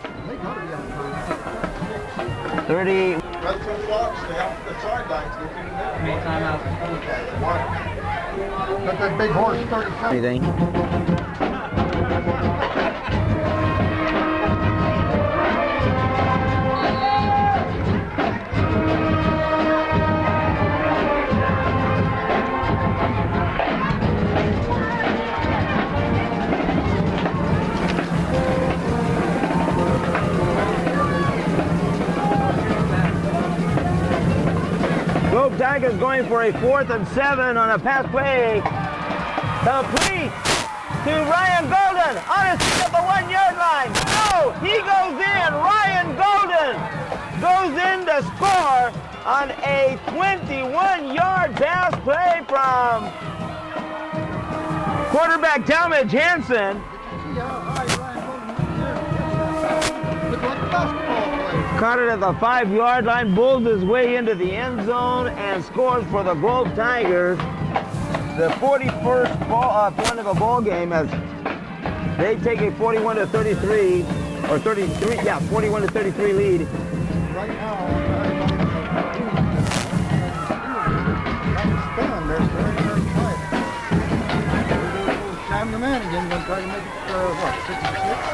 30. Got 2 clocks, stay off the sidelines, go through the middle. Got that big horse 37. Anything. Globe Tigers going for a 4th and 7 on a pass play. Complete to Ryan Golden on his feet at the 1-yard line. No, he goes in. Ryan Golden goes in to score on a 21-yard pass play from quarterback Talmadge Hansen. Caught it at the 5-yard line, bowls his way into the end zone, and scores for the Globe Tigers. The 41st point of a ball game as they take a 41-33, or 33, yeah, 41-33 lead. Right now, Sam the man again, going to try to make it, what, 66?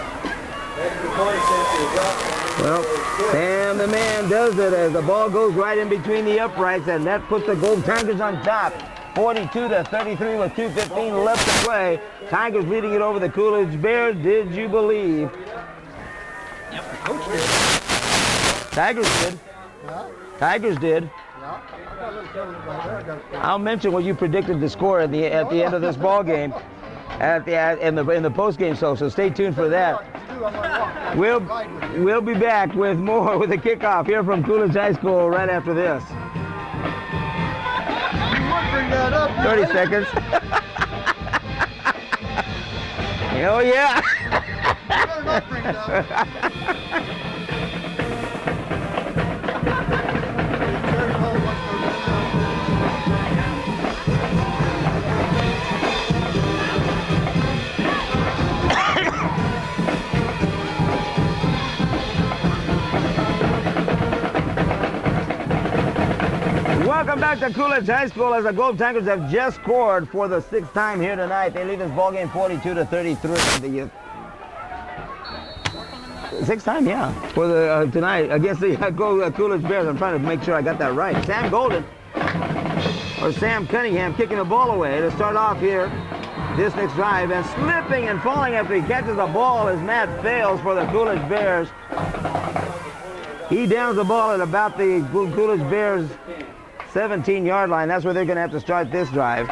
Well, Sam the man does it as the ball goes right in between the uprights, and that puts the Globe Tigers on top. 42-33 with 2:15 left to play. Tigers leading it over the Coolidge Bears. Did you believe? Yep, the coach did. Tigers did. Yeah. Tigers did. Yeah. I got a little trouble about there. I'll mention what you predicted the score at the end of this ball game, in the post game. So stay tuned for that. We'll be back with more with the kickoff here from Coolidge High School right after this. 30 seconds. Oh yeah. Welcome back to Coolidge High School as the Globe Tigers have just scored for the 6th time here tonight. They lead this ball game 42-33. 6th time, yeah, for the tonight against the Coolidge Bears. I'm trying to make sure I got that right. Sam Golden, or Sam Cunningham, kicking the ball away to start off here this next drive, and slipping and falling after he catches the ball as Matt fails for the Coolidge Bears. He downs the ball at about the Coolidge Bears 17-yard line. That's where they're going to have to start this drive,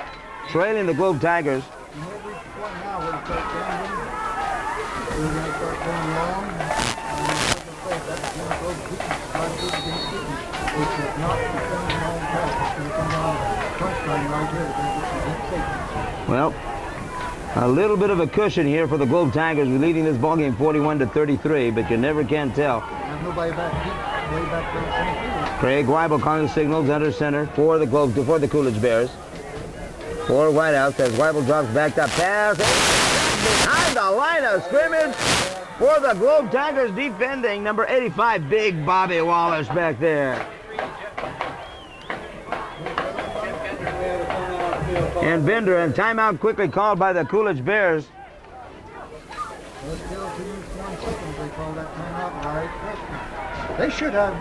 trailing the Globe Tigers. Well, A little bit of a cushion here for the Globe Tigers. We're leading this ballgame 41-33, but you never can tell. There's nobody back deep, way back there in center field. Craig Weibel calling the signals under center for the Coolidge Bears. For whiteouts as Weibel drops back that pass. Behind the line of scrimmage for the Globe Tigers defending number 85, Big Bobby Wallace back there. And Bender, and timeout quickly called by the Coolidge Bears. Well, still 2 minutes, 1 second. They call that timeout. Right. They should have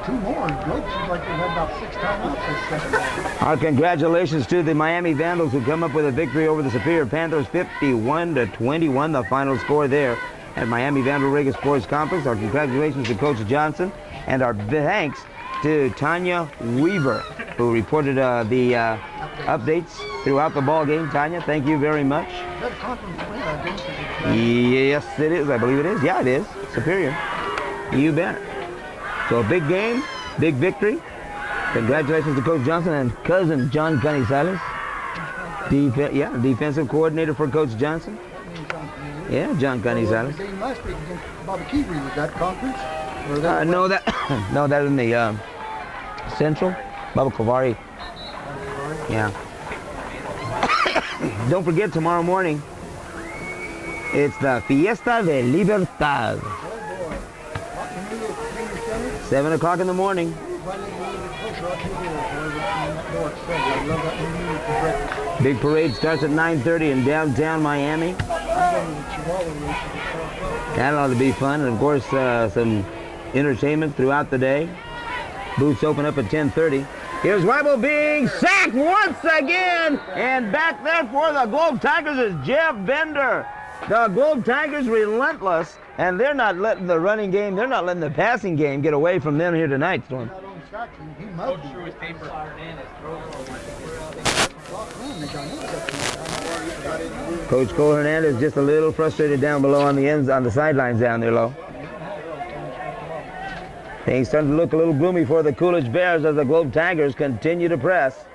2 more. Globe seems like they had about 6 timeouts this second half. Our congratulations to the Miami Vandals who come up with a victory over the Superior Panthers, 51-21, the final score there at Miami Vandal Reagan Sports Complex. Our congratulations to Coach Johnson, and our thanks to Tanya Weaver, who reported the updates throughout the ball game. Tanya, thank you very much. Is that a conference win against the Yes, it is. I believe it is. Yeah, it is. Superior. You bet. So a big game, big victory. Congratulations to Coach Johnson and cousin John Canizales. Defensive coordinator for Coach Johnson. Yeah, John Canizales. The game last week against Bobby Kiwi, was that conference? Or that No, that in the Central. Baba Kovari. Yeah. Don't forget, tomorrow morning, it's the Fiesta de Libertad. 7 o'clock in the morning. Big parade starts at 9:30 in downtown Miami. That ought to be fun, and of course some entertainment throughout the day. Booths open up at 10:30. Here's Weibel being sacked once again, and back there for the Globe Tigers is Jeff Bender. The Globe Tigers relentless, and they're not letting the running game, they're not letting the passing game get away from them here tonight, Storm. Coach threw his paper. Coach Cole Hernandez just a little frustrated down below on the sidelines down there low. Things starting to look a little gloomy for the Coolidge Bears as the Globe Tigers continue to press.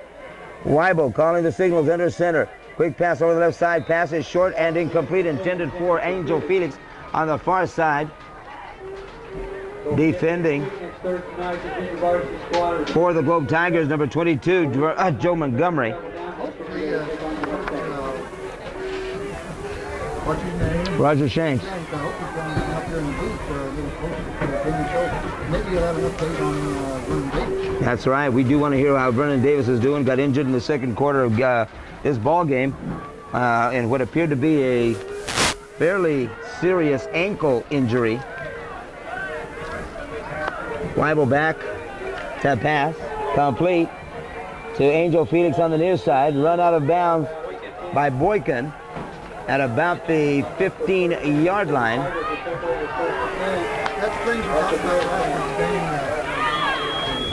Weibel calling the signals under center. Quick pass over the left side. Pass is short and incomplete, intended for Angel Felix on the far side. Defending for the Globe Tigers, number 22, Joe Montgomery. What's his name? Roger Shanks. I hope he's going to be up there in the booth for a little post show. Maybe you'll have an update on Vernon Davis. That's right. We do want to hear how Vernon Davis is doing. Got injured in the second quarter of this ball game in what appeared to be a fairly serious ankle injury. Weibel back to pass, complete to Angel Felix on the near side. Run out of bounds by Boykin at about the 15-yard line. That's things we talked about last game.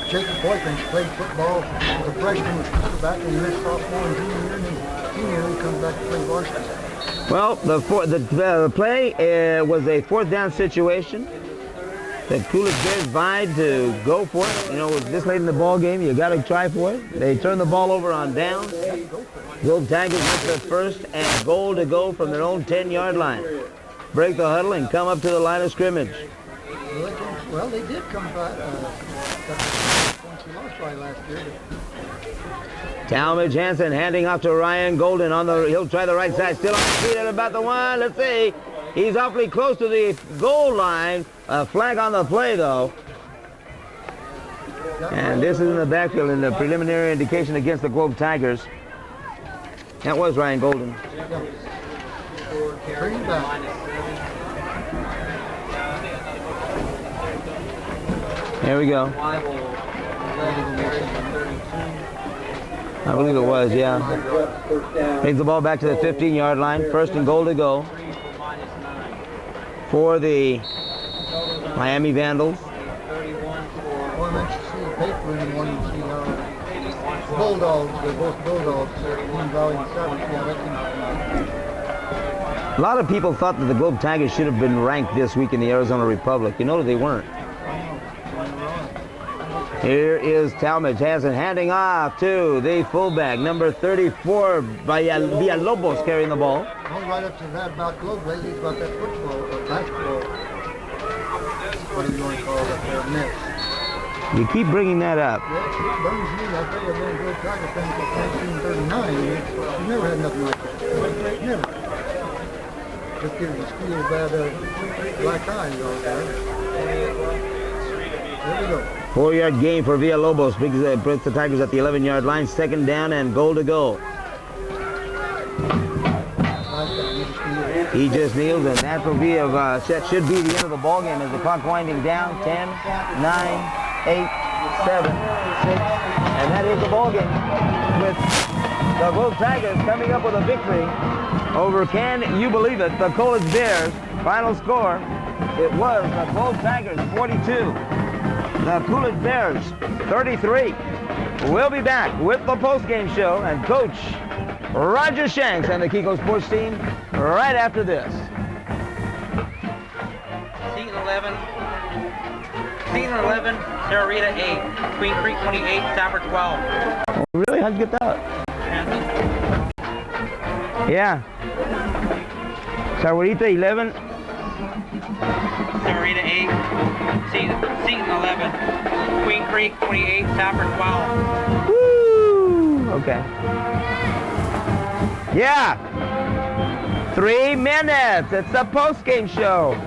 Jacob Boykin played football as a freshman, was quarterback, and he missed sophomore and junior year, and then senior year he comes back to play varsity. Well, the play was a 4th down situation. The Coolidge Bears vied to go for it. You know, this late in the ball game, you got to try for it. They turned the ball over on downs. Globe Tigers with the first and goal to go from their own 10-yard line. Break the huddle and come up to the line of scrimmage. Well, they did come back. Once we lost by last year. Talmadge Hansen handing off to Ryan Golden on the. He'll try the right side, still on the feet at about the 1. Let's see. He's awfully close to the goal line. A flag on the play, though. And this is in the backfield in the preliminary indication against the Globe Tigers. That was Ryan Golden. Bring him back. There we go. I believe it was, yeah. Takes the ball back to the 15-yard line. First and goal to go for the Miami Vandals. One wants to see the paper and one to see how Bulldogs, they're both Bulldogs, Green Valley and Savage. Yeah, that can. A lot of people thought that the Globe Tigers should have been ranked this week in the Arizona Republic. You know that they weren't. Here is Talmadge Hansen handing off to the fullback, number 34, Villalobos carrying the ball. Well, right up to that about globe lately, he's got that football or basketball. What do you want to call that there? Net. You keep bringing that up. Well, it burns me. I tell you, I've been a good tracker since 1939. You've never had nothing like that. Never. Just gives you steel bad black eyes out there. There we go. 4-yard gain for Villalobos. Brings the Tigers at the 11-yard line. Second down and goal to go. He just kneels, and that will be that should be the end of the ball game as the clock winding down. 10, 9, 8, 7, 6, and that is the ball game with the Gold Tigers coming up with a victory over, can you believe it, the Coolidge Bears. Final score, it was the Gold Tigers 42, the Coolidge Bears 33. We'll be back with the post-game show and Coach Roger Shanks and the Kiko Sports team right after this. Seaton 11. Seaton 11, Sarita 8. Queen Creek 28, Stafford 12. Really? How'd you get that? Yeah. Sarita 11. Sarita 8. Seaton 11. Queen Creek 28, Stafford 12. Woo! Okay. Yeah. 3 minutes. It's the post-game show.